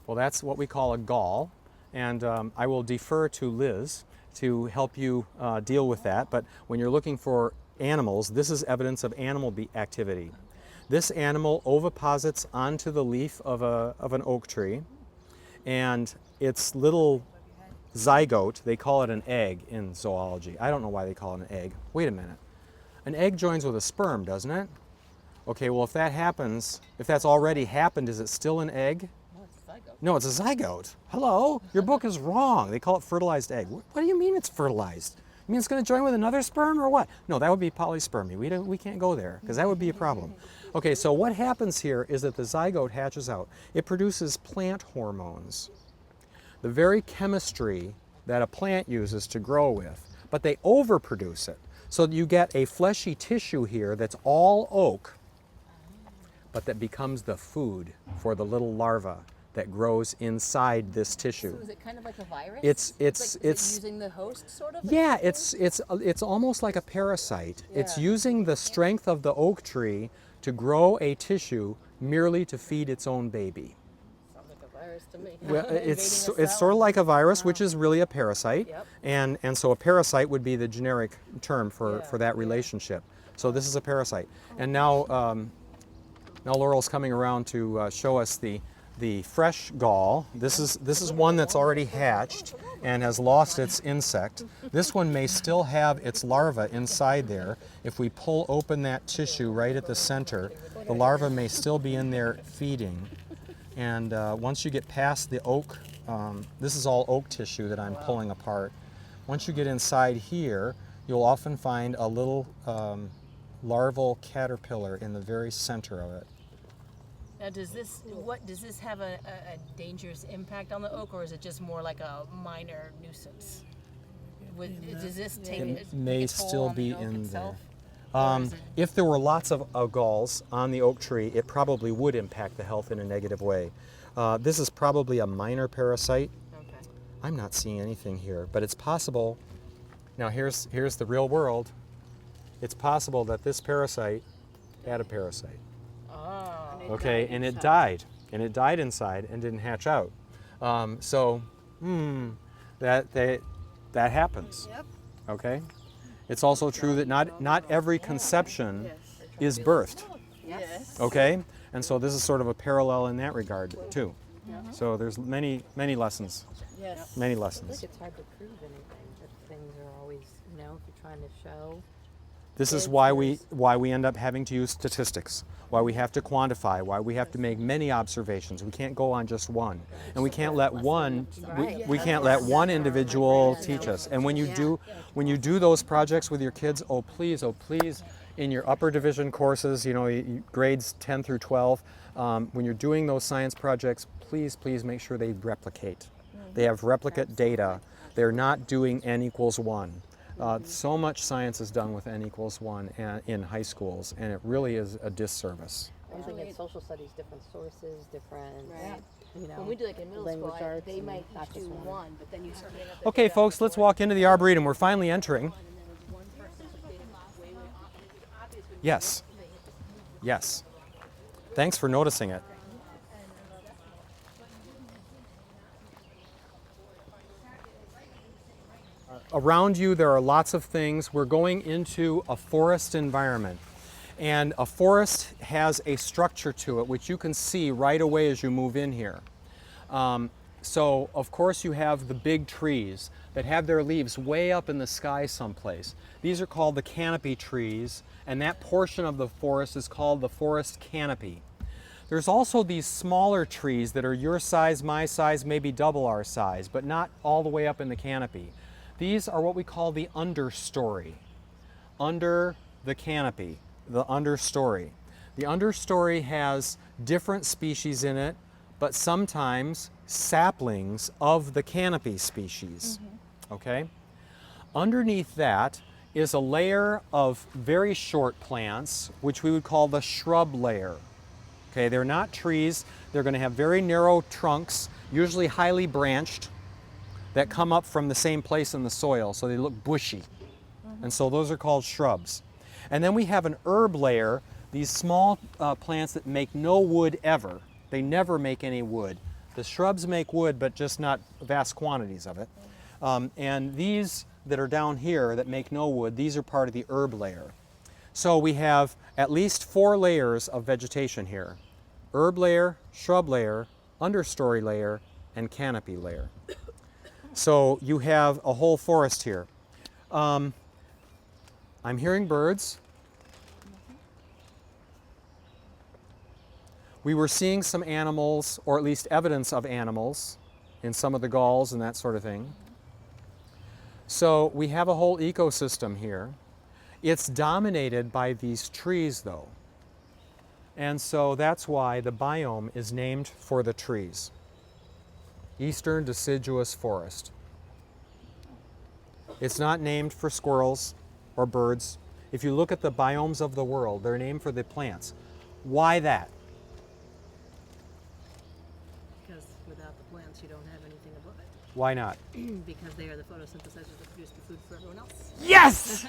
Well, that's what we call a gall, and I will defer to Liz to help you deal with that. But when you're looking for animals, this is evidence of animal activity. This animal oviposits onto the leaf of an oak tree, and its little zygote, they call it an egg in zoology. I don't know why they call it an egg. Wait a minute. An egg joins with a sperm, doesn't it? Okay, well, if that happens, if that's already happened, is it still an egg? No, it's a zygote. No, it's a zygote. Hello? Your book is wrong. They call it fertilized egg. What do you mean it's fertilized? You mean it's going to join with another sperm or what? No, that would be polyspermy. We can't go there because that would be a problem. Okay, so what happens here is that the zygote hatches out. It produces plant hormones, the very chemistry that a plant uses to grow with, but they overproduce it. So you get a fleshy tissue here that's all oak, but that becomes the food for the little larva that grows inside this tissue. So is it kind of like a virus? It's using the host sort of? yeah, it's almost like a parasite. It's Yeah. using the strength of the oak tree to grow a tissue merely to feed its own baby. Sounds like a virus to me. Well, it's Invading a it's cell. sort of like a virus, which is really a parasite, Yep. and so a parasite would be the generic term for Yeah, that relationship. So this is a parasite, and now now Laurel's coming around to show us the fresh gall. This is one that's already hatched and has lost its insect. This one may still have its larva inside there. If we pull open that tissue right at the center, the larva may still be in there feeding. And once you get past the oak, this is all oak tissue that I'm pulling apart. Once you get inside here, you'll often find a little larval caterpillar in the very center of it. Now, does this have a dangerous impact on the oak, or is it just more like a minor nuisance? Does this take It may a toll still on the be oak in itself? there. Or is it- If there were lots of galls on the oak tree, it probably would impact the health in a negative way. This is probably a minor parasite. Okay. I'm not seeing anything here, but it's possible. Now here's the real world. It's possible that this parasite had a parasite. Oh. Okay, and it died inside and didn't hatch out. That happens. Yep. Okay, it's also true that not every conception is birthed. Yes. Okay, and so this is sort of a parallel in that regard too. So there's many lessons, Yes. many I feel lessons. like it's hard to prove anything. That things are always, if you're trying to show. This is why we end up having to use statistics, why we have to quantify, why we have to make many observations. We can't go on just one, and we can't let one we can't let one individual teach us. And when you do those projects with your kids, oh please, in your upper division courses, grades 10 through 12, when you're doing those science projects, please make sure they replicate. They have replicate data. They're not doing n equals 1. So much science is done with n equals 1 in high schools, and it really is a disservice. I'm thinking in social studies, different sources, different. Right. When we do like in middle language school, arts they and might not each just do one. one, but then you split up. Okay, folks, let's walk into the Arboretum. We're finally entering. Yes. Yes. Thanks for noticing it. Around you, there are lots of things. We're going into a forest environment. And a forest has a structure to it, which you can see right away as you move in here. So, of course, you have the big trees that have their leaves way up in the sky someplace. These are called the canopy trees, and that portion of the forest is called the forest canopy. There's also these smaller trees that are your size, my size, maybe double our size, but not all the way up in the canopy. These are what we call the understory. Under the canopy, the understory. The understory has different species in it, but sometimes saplings of the canopy species. Okay? Underneath that is a layer of very short plants, which we would call the shrub layer. Okay, they're not trees. They're going to have very narrow trunks, usually highly branched, that come up from the same place in the soil, so they look bushy. And so those are called shrubs. And then we have an herb layer, these small plants that make no wood ever. They never make any wood. The shrubs make wood, but just not vast quantities of it. And these that are down here that make no wood, these are part of the herb layer. So we have at least 4 layers of vegetation here. Herb layer, shrub layer, understory layer, and canopy layer. So you have a whole forest here. I'm hearing birds. We were seeing some animals, or at least evidence of animals, in some of the galls and that sort of thing. So we have a whole ecosystem here. It's dominated by these trees, though. And so that's why the biome is named for the trees. Eastern deciduous forest. It's not named for squirrels or birds. If you look at the biomes of the world, they're named for the plants. Why that? Because without the plants, you don't have anything above it. Why not? Because they are the photosynthesizers that produce the food for everyone else. Yes!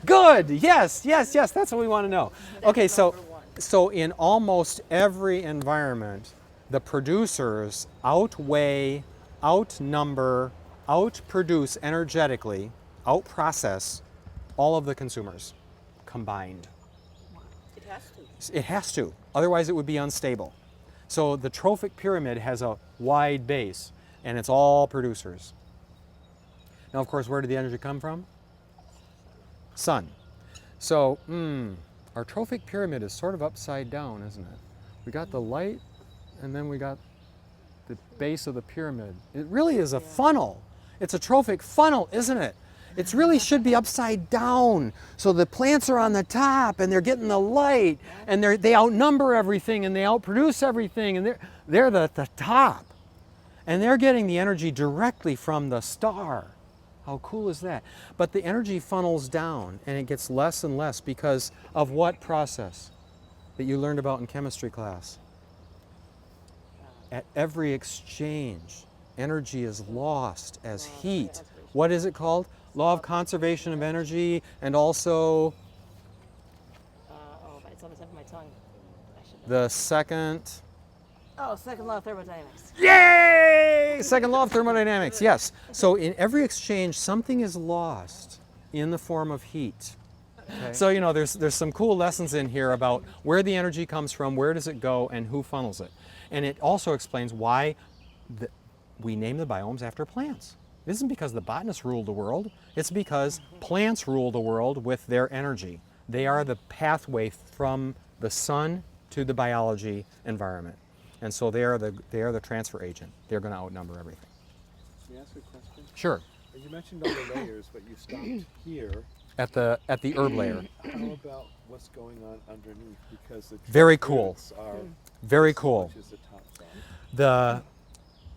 Good. Yes, yes, yes. That's what we want to know. Okay, so in almost every environment, the producers outweigh, outnumber, outproduce energetically, outprocess all of the consumers combined. It has to. It has to. Otherwise, it would be unstable. So the trophic pyramid has a wide base, and it's all producers. Now, of course, where did the energy come from? Sun. So, our trophic pyramid is sort of upside down, isn't it? We got the light, and then we got the base of the pyramid. It really is a funnel. It's a trophic funnel, isn't it? It really should be upside down. So the plants are on the top, and they're getting the light, and they outnumber everything, and they outproduce everything, and they're the top. And they're getting the energy directly from the star. How cool is that? But the energy funnels down, and it gets less and less because of what process that you learned about in chemistry class? At every exchange, energy is lost as heat. What is it called? Law of conservation of energy, and also It's on the tip of my tongue. I should know. the second. Second law of thermodynamics. Yay! Second law of thermodynamics, yes. So in every exchange, something is lost in the form of heat. Okay. So, there's some cool lessons in here about where the energy comes from, where does it go, and who funnels it. And it also explains why we name the biomes after plants. It isn't because the botanists ruled the world. It's because plants rule the world with their energy. They are the pathway from the sun to the biology environment. And so they are the transfer agent. They're going to outnumber everything. Can I ask you a question? Sure. You mentioned all the layers, but you stopped here. At the herb layer. How about what's going on underneath? Because the Very cool. roots are Very as cool. much as the top side.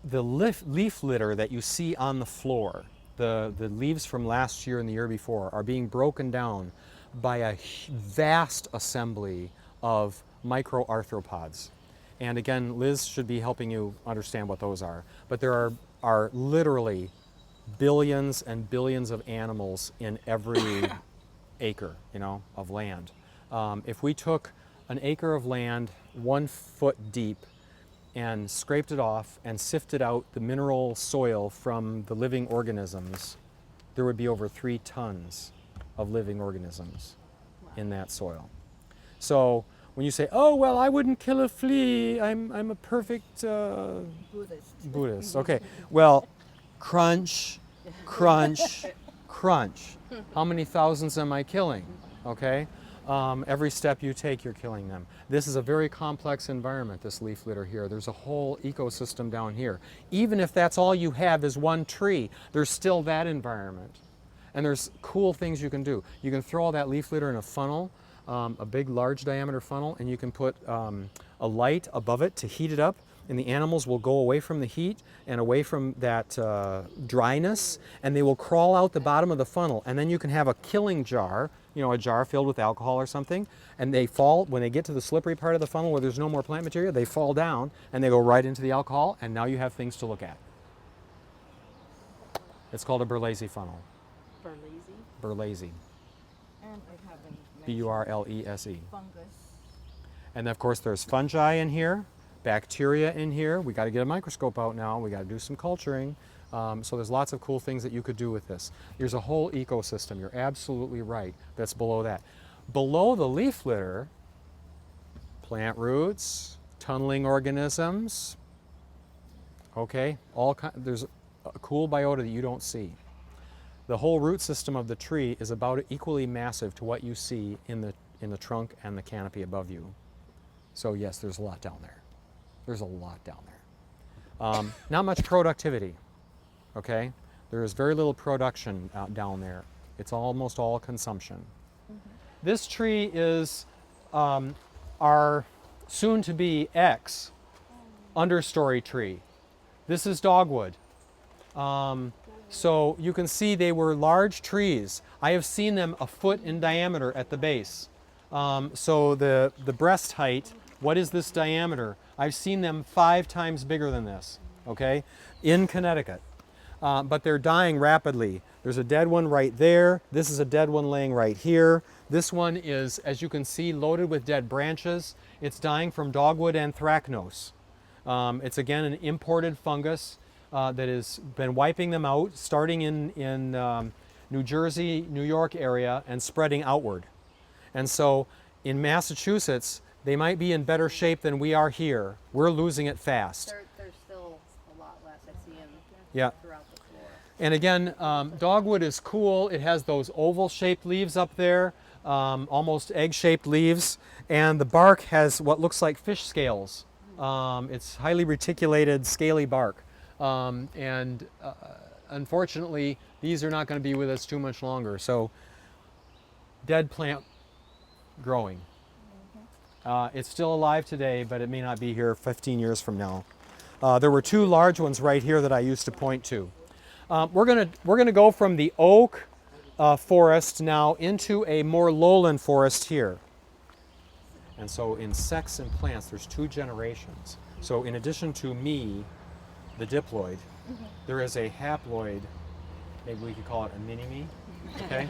The leaf litter that you see on the floor, the leaves from last year and the year before, are being broken down by a vast assembly of microarthropods. And again, Liz should be helping you understand what those are. But there are literally billions and billions of animals in every acre, of land. If we took an acre of land 1 foot deep and scraped it off and sifted out the mineral soil from the living organisms, there would be over 3 tons of living organisms in that soil. So when you say, "Oh, well, I wouldn't kill a flea. I'm a perfect Buddhist." Okay. Well, crunch, crunch, crunch. How many thousands am I killing? Okay. Every step you take, you're killing them. This is a very complex environment, this leaf litter here. There's a whole ecosystem down here. Even if that's all you have is one tree, there's still that environment. And there's cool things you can do. You can throw all that leaf litter in a funnel, a big, large diameter funnel, and you can put a light above it to heat it up, and the animals will go away from the heat and away from that dryness, and they will crawl out the bottom of the funnel. And then you can have a killing jar, a jar filled with alcohol or something, and they fall, when they get to the slippery part of the funnel where there's no more plant material, they fall down and they go right into the alcohol, and now you have things to look at. It's called a Berlese funnel. Berlese. And I haven't B-U-R-L-E-S-E. fungus. And of course there's fungi in here, bacteria in here. We got to get a microscope out now. We got to do some culturing. So there's lots of cool things that you could do with this. There's a whole ecosystem. You're absolutely right. That's below that. Below the leaf litter, plant roots, tunneling organisms. Okay, there's a cool biota that you don't see. The whole root system of the tree is about equally massive to what you see in the trunk and the canopy above you. So yes, there's a lot down there. There's a lot down there. Not much productivity, okay? There is very little production down there. It's almost all consumption. This tree is our soon-to-be understory tree. This is dogwood. So you can see they were large trees. I have seen them a foot in diameter at the base. So the breast height, what is this diameter? I've seen them 5 times bigger than this, okay, in Connecticut. But they're dying rapidly. There's a dead one right there. This is a dead one laying right here. This one is, as you can see, loaded with dead branches. It's dying from dogwood anthracnose. It's again an imported fungus that has been wiping them out, starting in New Jersey, New York area, and spreading outward. And so in Massachusetts, they might be in better shape than we are here. We're losing it fast. There's still a lot less. I see them Yeah. throughout the floor. And again, dogwood is cool. It has those oval-shaped leaves up there, almost egg-shaped leaves, and the bark has what looks like fish scales. It's highly reticulated, scaly bark. Unfortunately, these are not going to be with us too much longer. So, dead plant growing. It's still alive today, but it may not be here 15 years from now. There were 2 large ones right here that I used to point to. We're gonna go from the oak forest now into a more lowland forest here. And so in insects and plants, there's 2 generations. So in addition to me, the diploid, there is a haploid, maybe we could call it a mini-me, okay?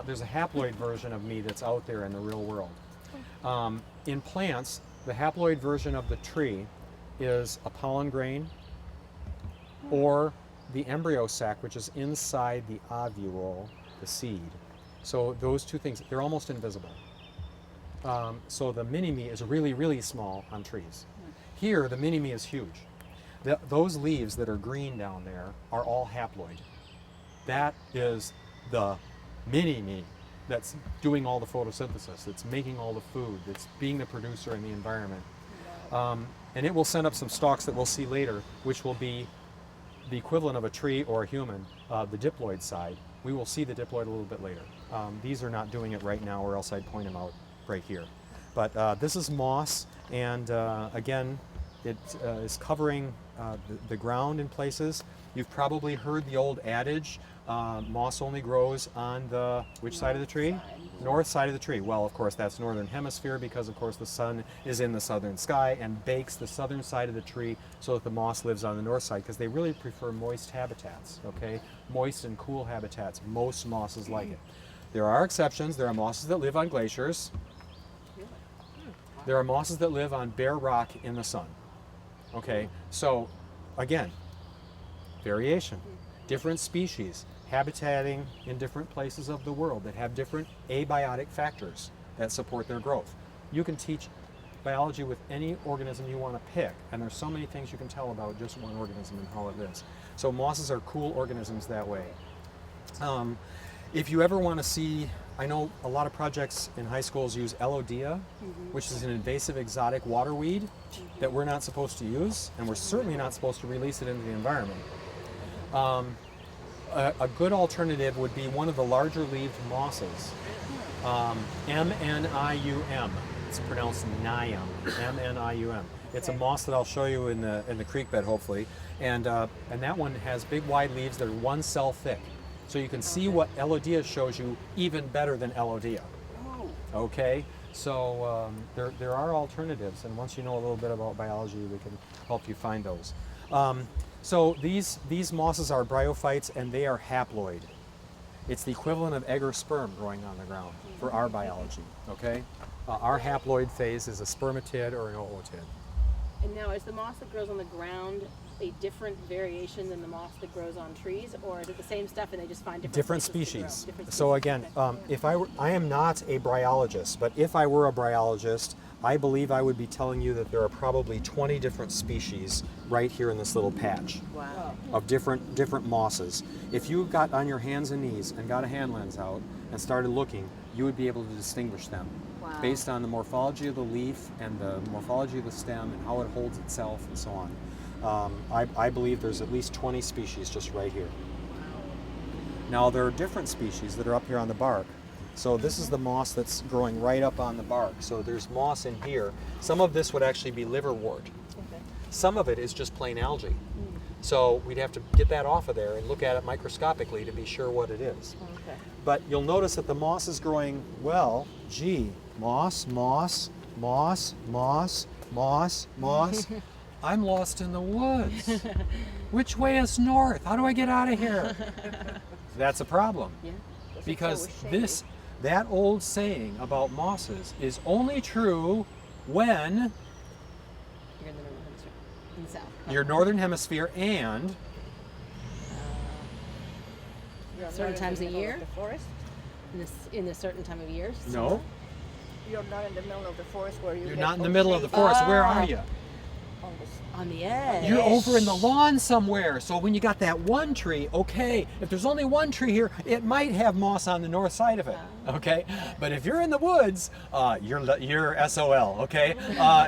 There's a haploid version of me that's out there in the real world. In plants, the haploid version of the tree is a pollen grain or the embryo sac, which is inside the ovule, the seed. So those 2 things, they're almost invisible. So the mini-me is really, really small on trees. Here, the mini-me is huge. Those leaves that are green down there are all haploid. That is the mini-me that's doing all the photosynthesis, that's making all the food, that's being the producer in the environment. And it will send up some stalks that we'll see later, which will be the equivalent of a tree or a human, the diploid side. We will see the diploid a little bit later. These are not doing it right now, or else I'd point them out right here. But this is moss, and again, it is covering the ground in places. You've probably heard the old adage, moss only grows on the, which side of the tree? North side of the tree. Well, of course, that's northern hemisphere because, of course, the sun is in the southern sky and bakes the southern side of the tree so that the moss lives on the north side, because they really prefer moist habitats, okay? Moist and cool habitats. Most mosses like it. There are exceptions. There are mosses that live on glaciers. There are mosses that live on bare rock in the sun. Okay, so again, variation. Different species habitating in different places of the world that have different abiotic factors that support their growth. You can teach biology with any organism you want to pick, and there's so many things you can tell about just one organism and how it lives. So mosses are cool organisms that way. If you ever want to see, I know a lot of projects in high schools use Elodea, which is an invasive exotic water weed that we're not supposed to use, and we're certainly not supposed to release it into the environment. A good alternative would be one of the larger leaved mosses, M-N-I-U-M. It's pronounced Nium, M-N-I-U-M. It's a moss that I'll show you in the creek bed, hopefully, and that one has big wide leaves that are 1 cell thick. So you can see what Elodea shows you even better than Elodea. Okay, so there are alternatives, and once you know a little bit about biology, we can help you find those. So these mosses are bryophytes, and they are haploid. It's the equivalent of egg or sperm growing on the ground for our biology. Okay, our haploid phase is a spermatid or an ootid. And now, is the moss that grows on the ground a different variation than the moss that grows on trees, or is it the same stuff and they just find different places to grow? Species. Different So species, again, okay. if I am not a bryologist, but if I were a bryologist, I believe I would be telling you that there are probably 20 different species right here in this little patch Wow. of different mosses. If you got on your hands and knees and got a hand lens out and started looking, you would be able to distinguish them Wow. based on the morphology of the leaf and the morphology of the stem and how it holds itself and so on. I believe there's at least 20 species just right here. Now there are different species that are up here on the bark. So this is the moss that's growing right up on the bark. So there's moss in here. Some of this would actually be liverwort. Okay. Some of it is just plain algae. So we'd have to get that off of there and look at it microscopically to be sure what it is. Okay. But you'll notice that the moss is growing well. Gee, moss, moss, moss, moss, moss, moss. I'm lost in the woods. Which way is north? How do I get out of here? That's a problem. Yeah. Because it's always that old saying about mosses is only true when You're in the northern hemisphere. In the south. your northern hemisphere and You're Certain not in times the of middle year? the forest. In a certain time of year. no, You're not in the middle of the forest where you you're get not in the both middle of the shades forest. Where are you? on the On the edge. You're over in the lawn somewhere. So when you got that one tree, okay, if there's only one tree here, it might have moss on the north side of it, okay? But if you're in the woods, you're SOL, okay?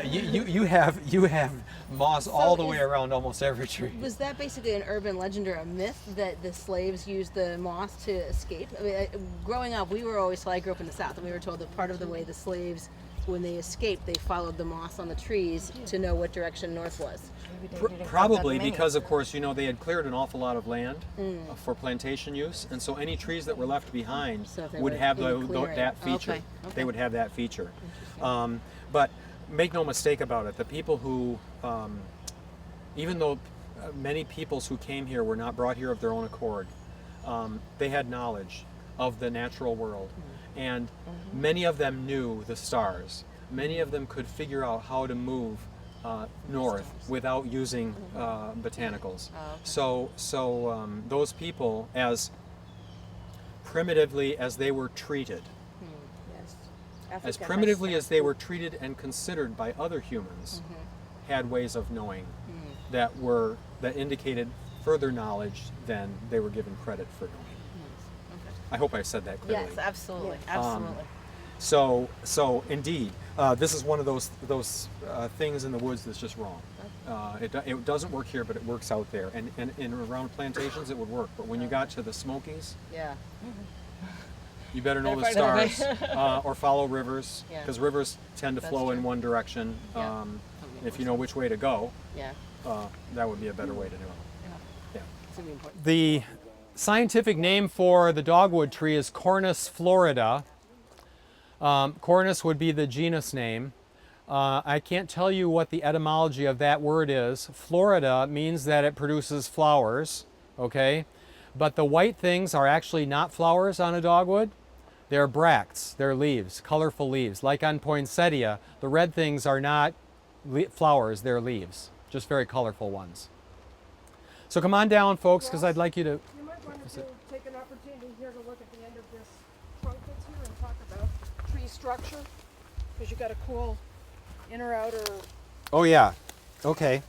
You have moss all the way around almost every tree. Was that basically an urban legend or a myth that the slaves used the moss to escape? I mean, growing up, we were always, so I grew up in the South, and we were told that part of the way the slaves, when they escaped, they followed the moss on the trees to know what direction north was. Maybe they didn't have Probably that many. because, of course, they had cleared an awful lot of land for plantation use, and so any trees that were left behind So if they would were have in clearing. that feature. Okay, They okay. would have that feature. But make no mistake about it, the people who, even though many peoples who came here were not brought here of their own accord, they had knowledge of the natural world, and many of them knew the stars. Many of them could figure out how to move north without using botanicals. So those people, as primitively as they were treated, Yes. as Africa primitively has as they were treated and considered by other humans, had ways of knowing that indicated further knowledge than they were given credit for knowing. I hope I said that clearly. Yes, absolutely, absolutely. So indeed, this is one of those things in the woods that's just wrong. It doesn't work here, but it works out there. And around plantations, it would work. But when you got to the Smokies, Yeah. you better know the Better find stars or follow rivers, Yeah. because rivers tend to That's flow in true. one direction. Yeah. If you know which way to go, Yeah. that would be a better way to do it. Yeah. It's gonna be important. The scientific name for the dogwood tree is Cornus florida. Cornus would be the genus name. I can't tell you what the etymology of that word is. Florida means that it produces flowers, okay? But the white things are actually not flowers on a dogwood. They're bracts, they're leaves, colorful leaves. Like on poinsettia, the red things are not flowers, they're leaves, just very colorful ones. So come on down, folks, because I'd like you to... You might want to take an opportunity here to look at the end of this trunk that's here and talk about tree structure, because you got a cool inner outer. Oh yeah, okay.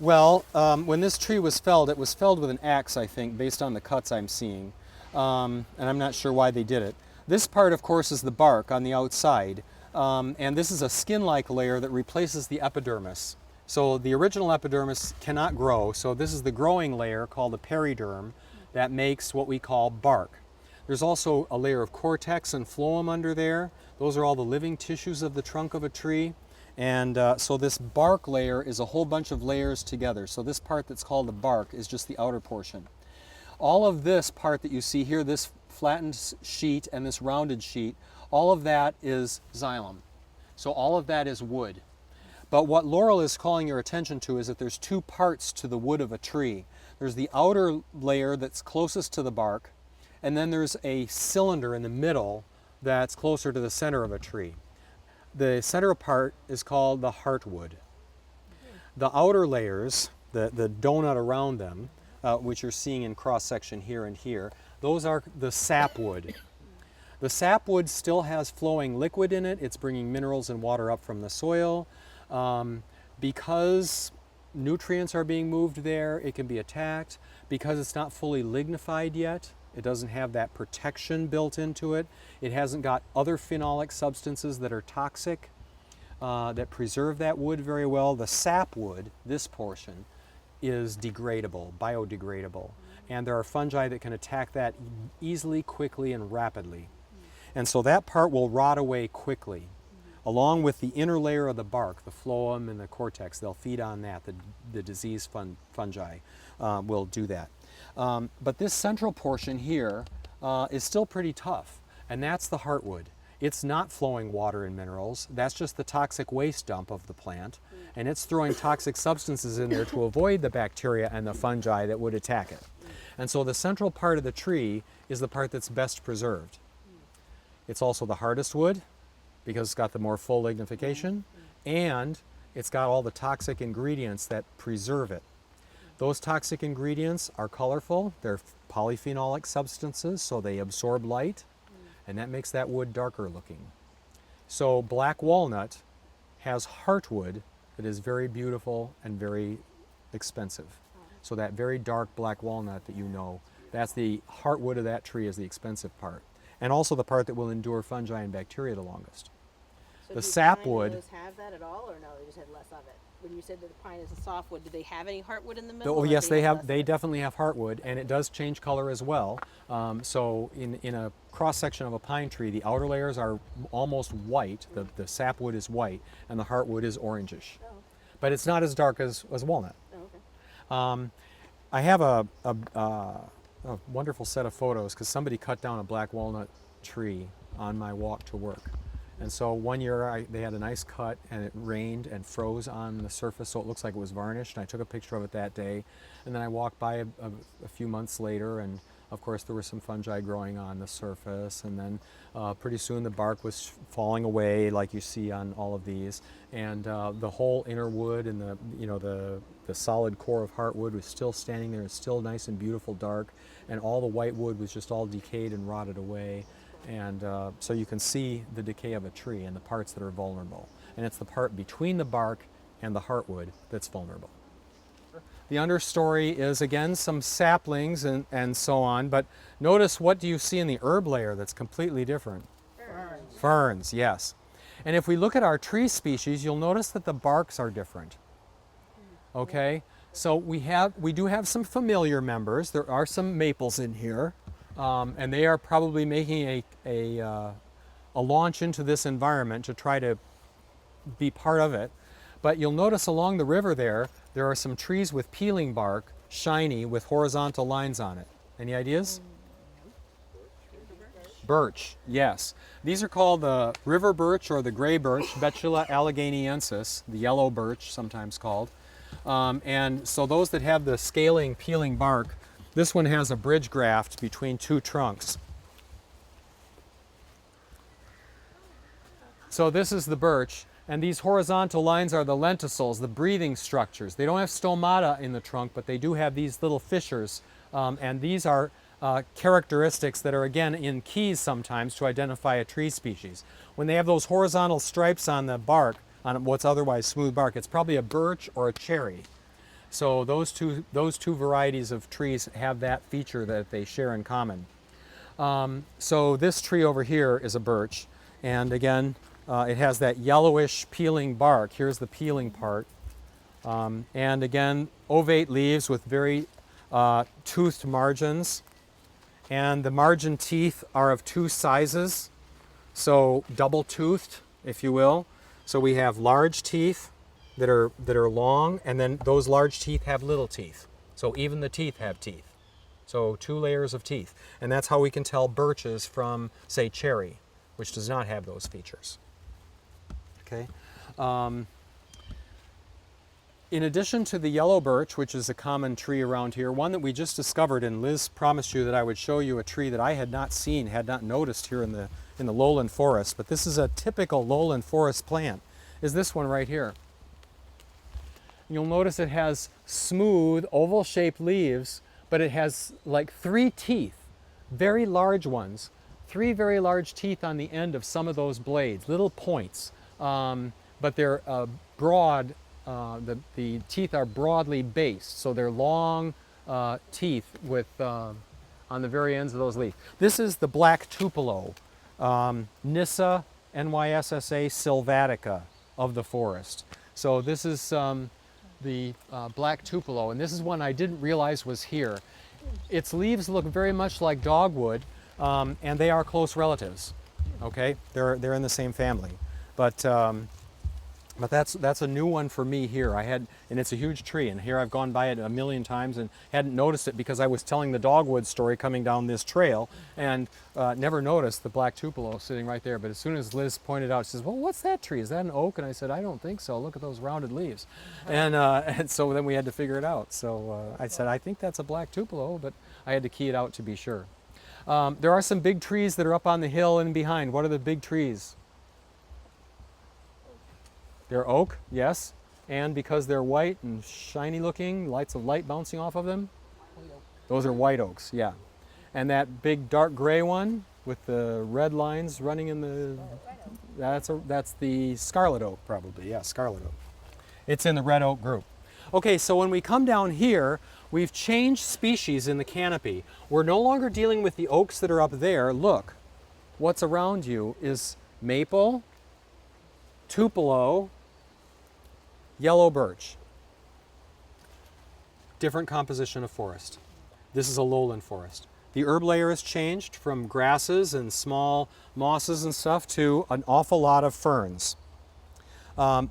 Well, when this tree was felled, it was felled with an axe, I think, based on the cuts I'm seeing. And I'm not sure why they did it. This part, of course, is the bark on the outside. And this is a skin-like layer that replaces the epidermis. So the original epidermis cannot grow, so this is the growing layer called the periderm that makes what we call bark. There's also a layer of cortex and phloem under there. Those are all the living tissues of the trunk of a tree. And so this bark layer is a whole bunch of layers together. So this part that's called the bark is just the outer portion. All of this part that you see here, this flattened sheet and this rounded sheet, all of that is xylem. So all of that is wood. But what Laurel is calling your attention to is that there's two parts to the wood of a tree. There's the outer layer that's closest to the bark, and then there's a cylinder in the middle that's closer to the center of a tree. The center part is called the heartwood. The outer layers, the donut around them, which you're seeing in cross-section here and here, those are the sapwood. The sapwood still has flowing liquid in it. It's bringing minerals and water up from the soil. Because nutrients are being moved there, it can be attacked. Because it's not fully lignified yet, it doesn't have that protection built into it. It hasn't got other phenolic substances that are toxic that preserve that wood very well. The sapwood, this portion, is degradable, biodegradable. And there are fungi that can attack that easily, quickly, and rapidly. And so that part will rot away quickly. along with the inner layer of the bark, the phloem and the cortex. They'll feed on that. The disease fungi will do that. But this central portion here is still pretty tough, and that's the heartwood. It's not flowing water and minerals. That's just the toxic waste dump of the plant, and it's throwing toxic substances in there to avoid the bacteria and the fungi that would attack it. And so the central part of the tree is the part that's best preserved. It's also the hardest wood because it's got the more full lignification, and it's got all the toxic ingredients that preserve it. Those toxic ingredients are colorful. They're polyphenolic substances, so they absorb light, and that makes that wood darker looking. So black walnut has heartwood that is very beautiful and very expensive. So that very dark black walnut that you know, that's the heartwood of that tree is the expensive part. And also the part that will endure fungi and bacteria the longest. So The do sapwood- pine willows have that at all, or no? They just have less of it. When you said that the pine is a softwood, do they have any heartwood in the middle? Oh or yes, they have. less They of it? definitely have heartwood, and it does change color as well. So in a cross section of a pine tree, the outer layers are almost white. The sapwood is white, and the heartwood is orangish. Oh, But it's not as dark as walnut. oh, okay. I have a wonderful set of photos because somebody cut down a black walnut tree on my walk to work. And so one year they had a nice cut, and it rained and froze on the surface, so it looks like it was varnished. And I took a picture of it that day, and then I walked by a few months later, and of course there were some fungi growing on the surface, and then pretty soon the bark was falling away, like you see on all of these, and the whole inner wood and the solid core of heartwood was still standing there. It's still nice and beautiful, dark, and all the white wood was just all decayed and rotted away. And so you can see the decay of a tree and the parts that are vulnerable. And it's the part between the bark and the heartwood that's vulnerable. The understory is, again, some saplings and so on, but notice, what do you see in the herb layer that's completely different? Ferns. Ferns, yes. And if we look at our tree species, you'll notice that the barks are different. Okay? So we do have some familiar members. There are some maples in here. And they are probably making a launch into this environment to try to be part of it. But you'll notice along the river there are some trees with peeling bark, shiny, with horizontal lines on it. Any ideas? Birch, yes. These are called the river birch or the gray birch, Betula alleghaniensis, the yellow birch sometimes called. And so those that have the scaling, peeling bark, this one has a bridge graft between two trunks. So this is the birch, and these horizontal lines are the lenticels, the breathing structures. They don't have stomata in the trunk, but they do have these little fissures, and these are characteristics that are, again, in keys sometimes to identify a tree species. When they have those horizontal stripes on the bark, on what's otherwise smooth bark, it's probably a birch or a cherry. So those two varieties of trees have that feature that they share in common. So this tree over here is a birch, and again, it has that yellowish peeling bark. Here's the peeling part. And again, ovate leaves with very toothed margins. And the margin teeth are of two sizes, so double-toothed, if you will. So we have large teeth that are long, and then those large teeth have little teeth. So even the teeth have teeth. So two layers of teeth. And that's how we can tell birches from, say, cherry, which does not have those features. Okay. In addition to the yellow birch, which is a common tree around here, one that we just discovered, and Liz promised you that I would show you a tree that I had not seen, had not noticed here in the lowland forest, but this is a typical lowland forest plant, is this one right here. You'll notice it has smooth, oval-shaped leaves, but it has like 3 teeth, very large ones, 3 very large teeth on the end of some of those blades, little points, but they're broad. The teeth are broadly based, so they're long teeth with on the very ends of those leaves. This is the black tupelo, Nyssa, Nyssa sylvatica of the forest. So this is the black tupelo, and this is one I didn't realize was here. Its leaves look very much like dogwood, and they are close relatives. Okay, they're in the same family. But that's a new one for me here. And it's a huge tree, and here I've gone by it a million times and hadn't noticed it because I was telling the dogwood story coming down this trail, and never noticed the black tupelo sitting right there. But as soon as Liz pointed out, she says, "Well, what's that tree? Is that an oak?" And I said, "I don't think so. Look at those rounded leaves." And so then we had to figure it out. So I said, "I think that's a black tupelo," but I had to key it out to be sure. There are some big trees that are up on the hill and behind. What are the big trees? They're oak, yes, and because they're white and shiny looking, lights of light bouncing off of them, those are white oaks, yeah. And that big dark gray one with the red lines running in the, that's the scarlet oak probably, yeah, scarlet oak. It's in the red oak group. Okay, so when we come down here, we've changed species in the canopy. We're no longer dealing with the oaks that are up there. Look, what's around you is maple, tupelo, yellow birch. Different composition of forest. This is a lowland forest. The herb layer has changed from grasses and small mosses and stuff to an awful lot of ferns.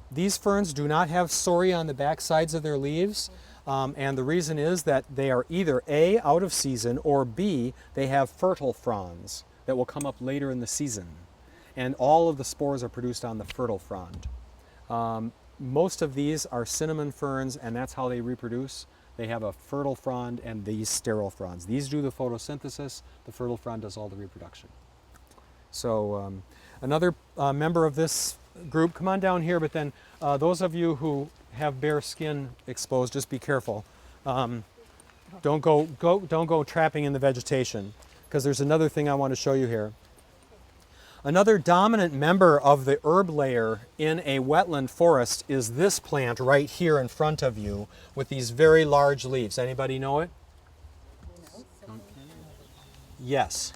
These ferns do not have sori on the back sides of their leaves, and the reason is that they are either A, out of season, or B, they have fertile fronds that will come up later in the season. And all of the spores are produced on the fertile frond. Most of these are cinnamon ferns, and that's how they reproduce. They have a fertile frond and these sterile fronds. These do the photosynthesis, the fertile frond does all the reproduction. So another member of this group, come on down here, but then those of you who have bare skin exposed, just be careful. Don't go trapping in the vegetation, because there's another thing I want to show you here. Another dominant member of the herb layer in a wetland forest is this plant right here in front of you with these very large leaves. Anybody know it? Yes.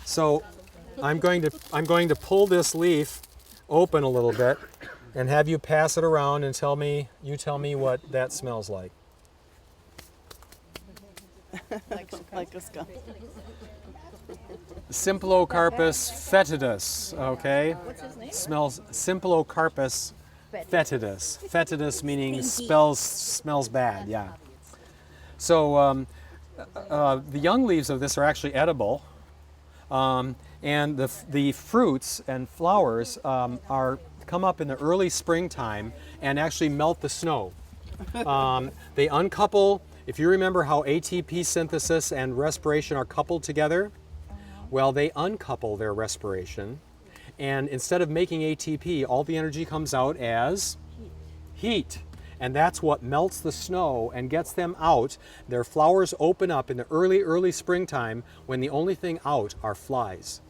So I'm going to pull this leaf open a little bit and have you pass it around and tell me what that smells like. Like a skunk. Symplocarpus fetidus, okay? What's his name? Smells Symplocarpus fetidus. Fetidus meaning smells bad, yeah. So the young leaves of this are actually edible, and the fruits and flowers come up in the early springtime and actually melt the snow. They uncouple. If you remember how ATP synthesis and respiration are coupled together, well, they uncouple their respiration, and instead of making ATP, all the energy comes out as heat. And that's what melts the snow and gets them out. Their flowers open up in the early springtime when the only thing out are flies.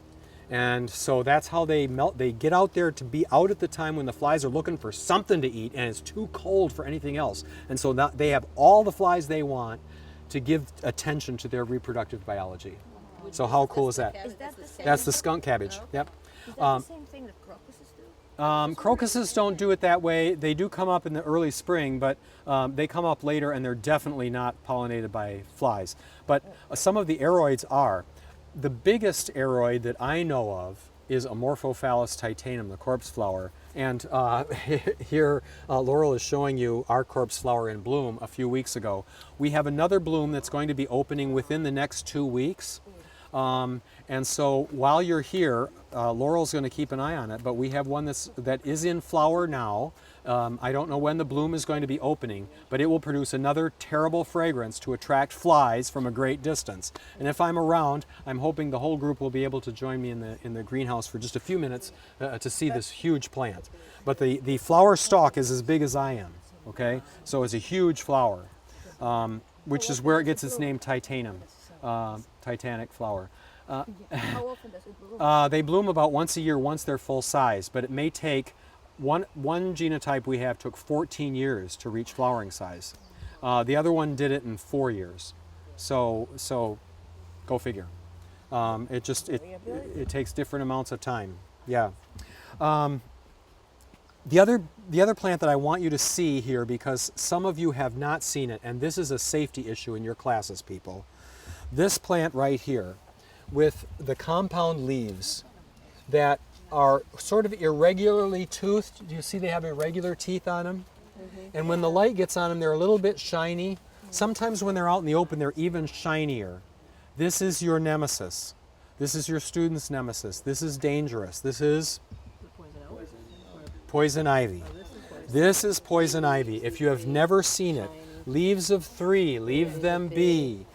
And so that's how they melt. They get out there to be out at the time when the flies are looking for something to eat and it's too cold for anything else. And so now they have all the flies they want to give attention to their reproductive biology. So how cool is that? Is that the same? That's the skunk cabbage. Yep. Is that the same thing that crocuses do? Crocuses don't do it that way. They do come up in the early spring, but they come up later and they're definitely not pollinated by flies. But some of the aroids are. The biggest aroid that I know of is Amorphophallus titanum, the corpse flower. And here Laurel is showing you our corpse flower in bloom a few weeks ago. We have another bloom that's going to be opening within the next 2 weeks. And so while you're here, Laurel's going to keep an eye on it, but we have one that is in flower now. I don't know when the bloom is going to be opening, but it will produce another terrible fragrance to attract flies from a great distance. And if I'm around, I'm hoping the whole group will be able to join me in the greenhouse for just a few minutes to see this huge plant. But the flower stalk is as big as I am, okay? So it's a huge flower, which is where it gets its name Titanum. Titanic flower. How often does it bloom? They bloom about once a year once they're full size, but it may take, one genotype we have took 14 years to reach flowering size. The other one did it in 4 years. So go figure. It takes different amounts of time. Yeah. The other plant that I want you to see here, because some of you have not seen it, and this is a safety issue in your classes, people. This plant right here with the compound leaves that are sort of irregularly toothed. Do you see they have irregular teeth on them? And when the light gets on them, they're a little bit shiny. Sometimes when they're out in the open, they're even shinier. This is your nemesis. This is your student's nemesis. This is dangerous. This is poison ivy. This is poison ivy. If you have never seen it, leaves of 3, leave them be.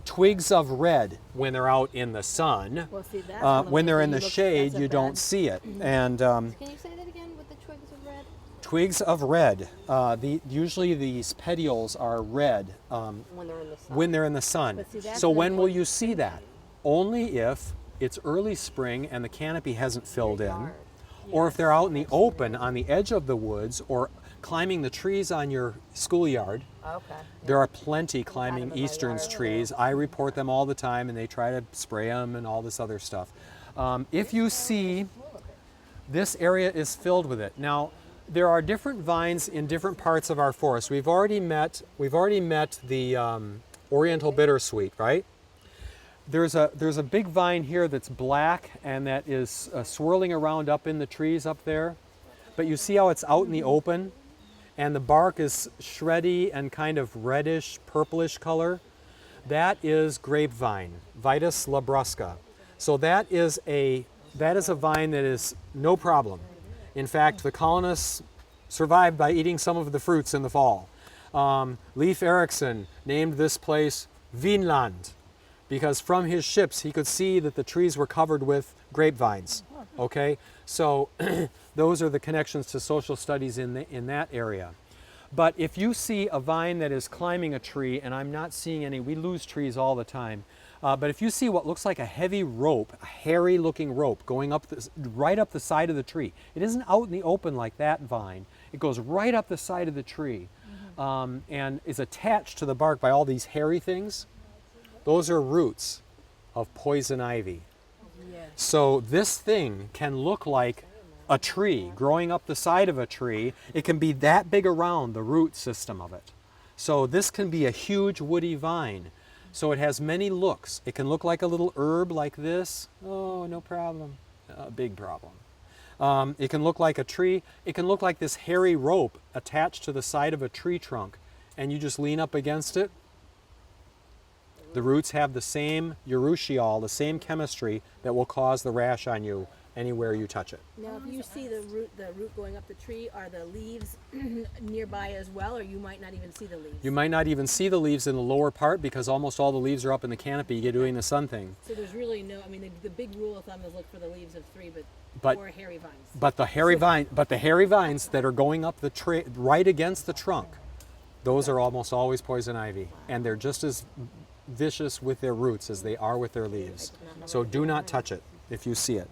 Twigs of red when they're out in the sun. Well, see, that's When they're in the that's shade, a you don't bad- see it. And Can you say that again with the twigs of red? twigs of red. Usually these petioles are red when they're in the sun. when they're in the sun. But see, that's So an when will important you see that? Only if it's early spring and the canopy hasn't filled in, or if they're out in the open on the edge of the woods or climbing the trees on your schoolyard. Okay. There are plenty climbing in my Eastern's yard. trees. I report them all the time, and they try to spray them and all this other stuff. If you see, this area is filled with it. Now, there are different vines in different parts of our forest. We've already met the Oriental bittersweet, right? There's a big vine here that's black and that is swirling around up in the trees up there. But you see how it's out in the open? And the bark is shreddy and kind of reddish, purplish color. That is grapevine, Vitis labrusca. So that is a vine that is no problem. In fact, the colonists survived by eating some of the fruits in the fall. Leif Erikson named this place Vinland because from his ships he could see that the trees were covered with grapevines. Okay, so those are the connections to social studies in that area. But if you see a vine that is climbing a tree, and I'm not seeing any, we lose trees all the time, but if you see what looks like a heavy rope, a hairy looking rope going up right up the side of the tree, it isn't out in the open like that vine, it goes right up the side of the tree and is attached to the bark by all these hairy things, those are roots of poison ivy. So this thing can look like a tree growing up the side of a tree. It can be that big around, the root system of it. So this can be a huge woody vine. So it has many looks. It can look like a little herb like this. Oh, no problem. A big problem. It can look like a tree. It can look like this hairy rope attached to the side of a tree trunk, and you just lean up against it. The roots have the same urushiol, the same chemistry that will cause the rash on you anywhere you touch it. Now, if you see the root going up the tree, are the leaves nearby as well, or you might not even see the leaves? You might not even see the leaves in the lower part because almost all the leaves are up in the canopy. You're doing the sun thing. So there's really no, I mean, the big rule of thumb is look for the leaves of 3, But- or hairy vines. But the hairy vines that are going up the tree right against the trunk, those are almost always poison ivy, and they're just as vicious with their roots as they are with their leaves. So do not touch it if you see it.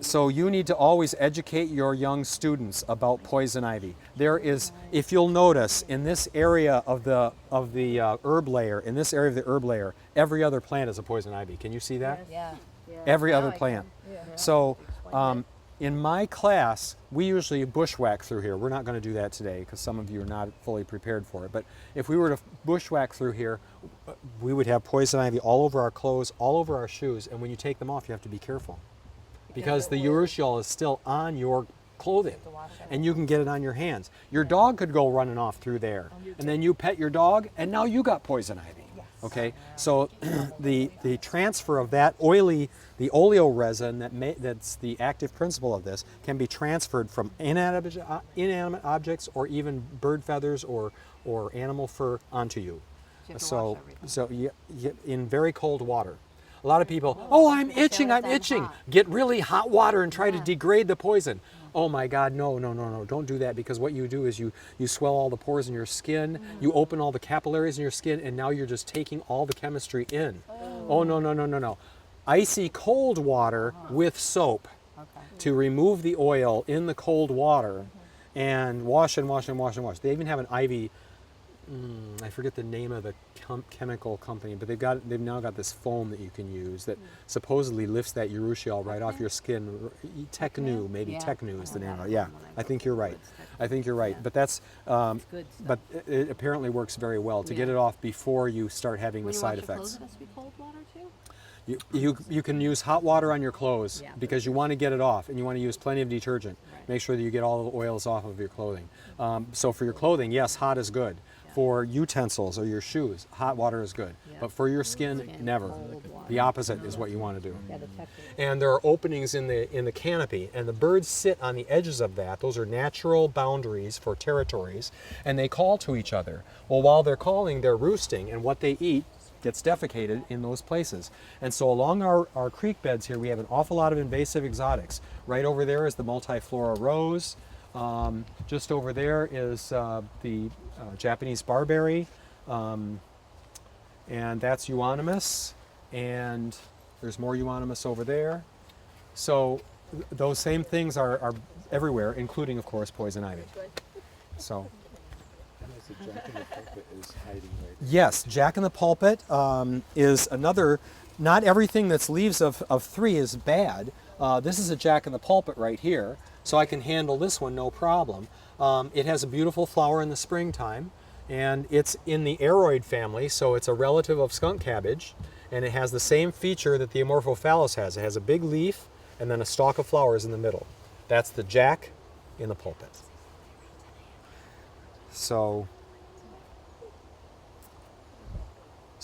So you need to always educate your young students about poison ivy. There is, if you'll notice, in this area of the herb layer, every other plant is a poison ivy. Can you see that? Yeah. Every other plant. So in my class, we usually bushwhack through here. We're not going to do that today because some of you are not fully prepared for it. But if we were to bushwhack through here, we would have poison ivy all over our clothes, all over our shoes. And when you take them off, you have to be careful because the urushiol is still on your clothing and you can get it on your hands. Your dog could go running off through there and then you pet your dog and now you got poison ivy. Okay, so the transfer of that the oleo resin that's the active principle of this can be transferred from inanimate objects or even bird feathers or animal fur onto you. So in very cold water. A lot of people, oh, I'm itching. Get really hot water and try to degrade the poison. Oh my God, no, don't do that because what you do is you swell all the pores in your skin, you open all the capillaries in your skin, and now you're just taking all the chemistry in. Oh, no. Icy cold water with soap to remove the oil in the cold water and wash. They even have an ivy, I forget the name of the chemical company, but they've now got this foam that you can use that supposedly lifts that urushiol right off your skin. Technu, maybe Technu is the name of it. Yeah, I think you're right. But that's but it apparently works very well to get it off before you start having the side effects. It has to be cold water too? You can use hot water on your clothes Yeah. because you want to get it off, and you want to use plenty of detergent. Make sure that you get all the oils off of your clothing. So for your clothing, yes, hot is good. For utensils or your shoes, hot water is good. But for your skin, never. The opposite is what you want to do. And there are openings in the canopy, and the birds sit on the edges of that. Those are natural boundaries for territories, and they call to each other. Well, while they're calling, they're roosting, and what they eat gets defecated in those places. And so along our creek beds here, we have an awful lot of invasive exotics. Right over there is the multiflora rose. Just over there is the Japanese barberry, and that's euonymus, and there's more euonymus over there. So those same things are everywhere, including, of course, poison ivy. So. The Jack in the Pulpit is hiding right there. Yes, Jack in the Pulpit is another. Not everything that's leaves of 3 is bad. This is a Jack in the Pulpit right here, so I can handle this one no problem. It has a beautiful flower in the springtime, and it's in the aroid family, so it's a relative of skunk cabbage, and it has the same feature that the Amorphophallus has. It has a big leaf and then a stalk of flowers in the middle. That's the Jack in the Pulpit. So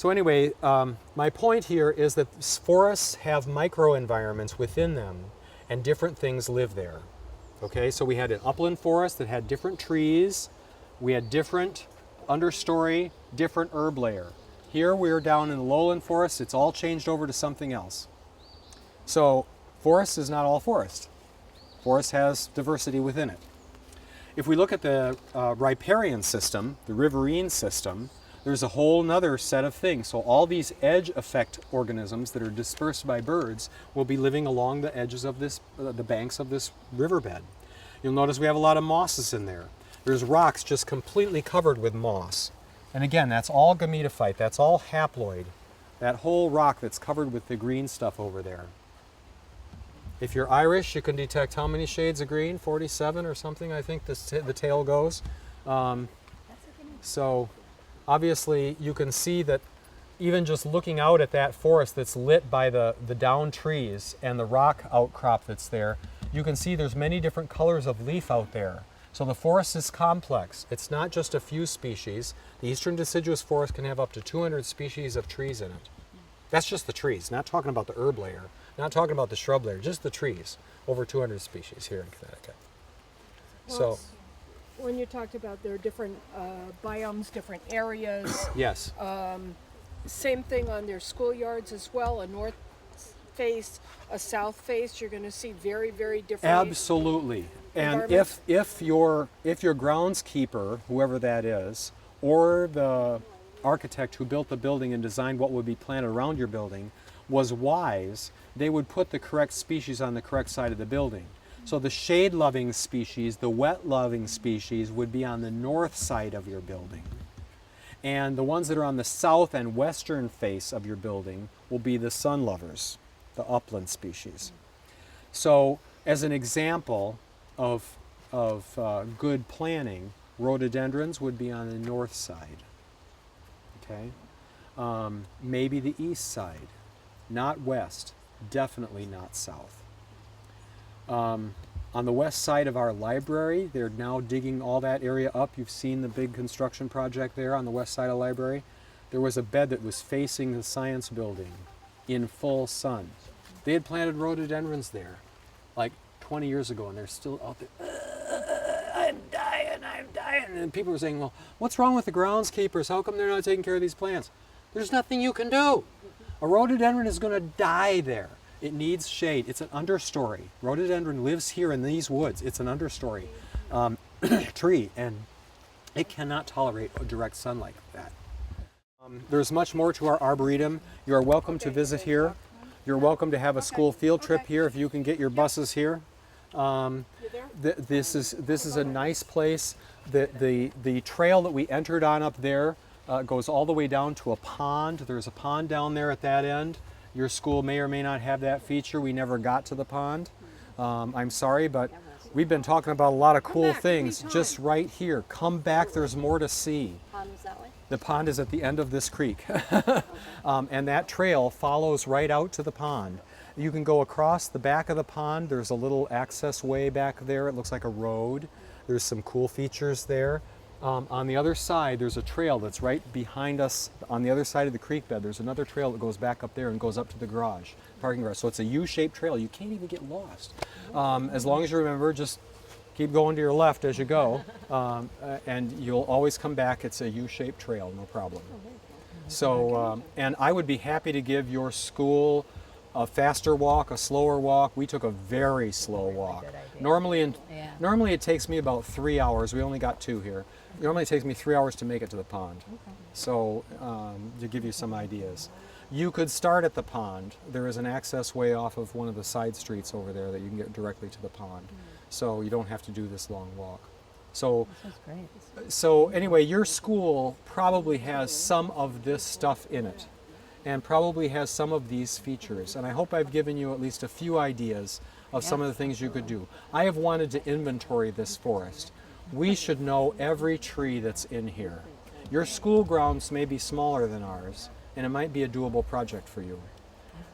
anyway, my point here is that forests have microenvironments within them, and different things live there. Okay, so we had an upland forest that had different trees, we had different understory, different herb layer. Here we're down in the lowland forest, it's all changed over to something else. So forest is not all forest. Forest has diversity within it. If we look at the riparian system, the riverine system, there's a whole nother set of things. So all these edge effect organisms that are dispersed by birds will be living along the edges of this, the banks of this riverbed. You'll notice we have a lot of mosses in there. There's rocks just completely covered with moss. And again, that's all gametophyte, that's all haploid. That whole rock that's covered with the green stuff over there. If you're Irish, you can detect how many shades of green? 47 or something, I think the tail goes. So obviously you can see that even just looking out at that forest that's lit by the down trees and the rock outcrop that's there, you can see there's many different colors of leaf out there. So the forest is complex. It's not just a few species. The eastern deciduous forest can have up to 200 species of trees in it. That's just the trees, not talking about the herb layer, not talking about the shrub layer, just the trees. Over 200 species here in Connecticut. Well, when you talked about there are different biomes, different areas, Yes. same thing on their schoolyards as well, a north face, a south face, you're going to see very, very different. Absolutely. And environments. if your groundskeeper, whoever that is, or the architect who built the building and designed what would be planted around your building was wise, they would put the correct species on the correct side of the building. So the shade-loving species, the wet-loving species would be on the north side of your building. And the ones that are on the south and western face of your building will be the sun lovers, the upland species. So as an example of good planning, rhododendrons would be on the north side. Okay? Maybe the east side, not west, definitely not south. On the west side of our library, they're now digging all that area up. You've seen the big construction project there on the west side of the library. There was a bed that was facing the science building in full sun. They had planted rhododendrons there like 20 years ago, and they're still out there. I'm dying. And people were saying, well, what's wrong with the groundskeepers? How come they're not taking care of these plants? There's nothing you can do. A rhododendron is going to die there. It needs shade. It's an understory. Rhododendron lives here in these woods. It's an understory tree, and it cannot tolerate direct sun like that. There's much more to our Arboretum. You are welcome to visit here. You're welcome to have a school field trip here if you can get your buses here. This is a nice place. The trail that we entered on up there goes all the way down to a pond. There's a pond down there at that end. Your school may or may not have that feature. We never got to the pond. I'm sorry, but we've been talking about a lot of cool things just right here. Come back, there's more to see. pond was that way? The pond is at the end of this creek. And that trail follows right out to the pond. You can go across the back of the pond. There's a little access way back there. It looks like a road. There's some cool features there. On the other side, there's a trail that's right behind us. On the other side of the creek bed, there's another trail that goes back up there and goes up to the garage, parking garage. So it's a U-shaped trail. You can't even get lost. As long as you remember, just keep going to your left as you go, and you'll always come back. It's a U-shaped trail, no problem. So, and I would be happy to give your school a faster walk, a slower walk. We took a very slow walk. Normally it takes me about 3 hours. We only got 2 here. Normally it takes me 3 hours to make it to the pond. So to give you some ideas. You could start at the pond. There is an access way off of one of the side streets over there that you can get directly to the pond. So you don't have to do this long walk. So, so anyway, your school probably has some of this stuff in it, and probably has some of these features. And I hope I've given you at least a few ideas of some of the things you could do. I have wanted to inventory this forest. We should know every tree that's in here. Your school grounds may be smaller than ours, and it might be a doable project for you.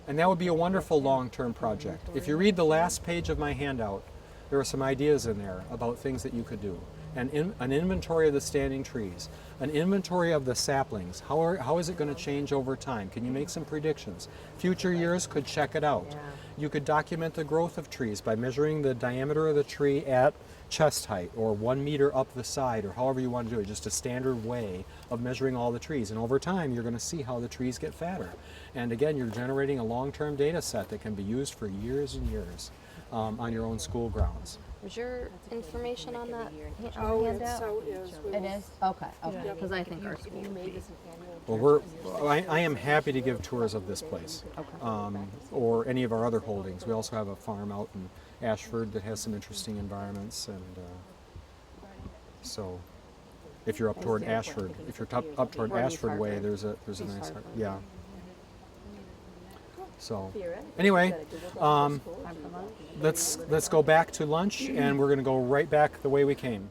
And that would be a wonderful long-term project. If you read the last page of my handout, there are some ideas in there about things that you could do. An inventory of the standing trees, an inventory of the saplings. How is it going to change over time? Can you make some predictions? Future years could check it out. You could document the growth of trees by measuring the diameter of the tree at chest height, or 1 meter up the side, or however you want to do it. Just a standard way of measuring all the trees. And over time, you're going to see how the trees get fatter. And again, you're generating a long-term data set that can be used for years and years on your own school grounds. Was your information on that Oh, handout? so is. It is? Okay, okay. Because I think our school would be. Well, I am happy to give tours of this place, or any of our other holdings. We also have a farm out in Ashford that has some interesting environments, and so if you're up toward Ashford, if you're up toward Ashford Way, there's a nice, yeah. So anyway, let's go back to lunch, and we're going to go right back the way we came.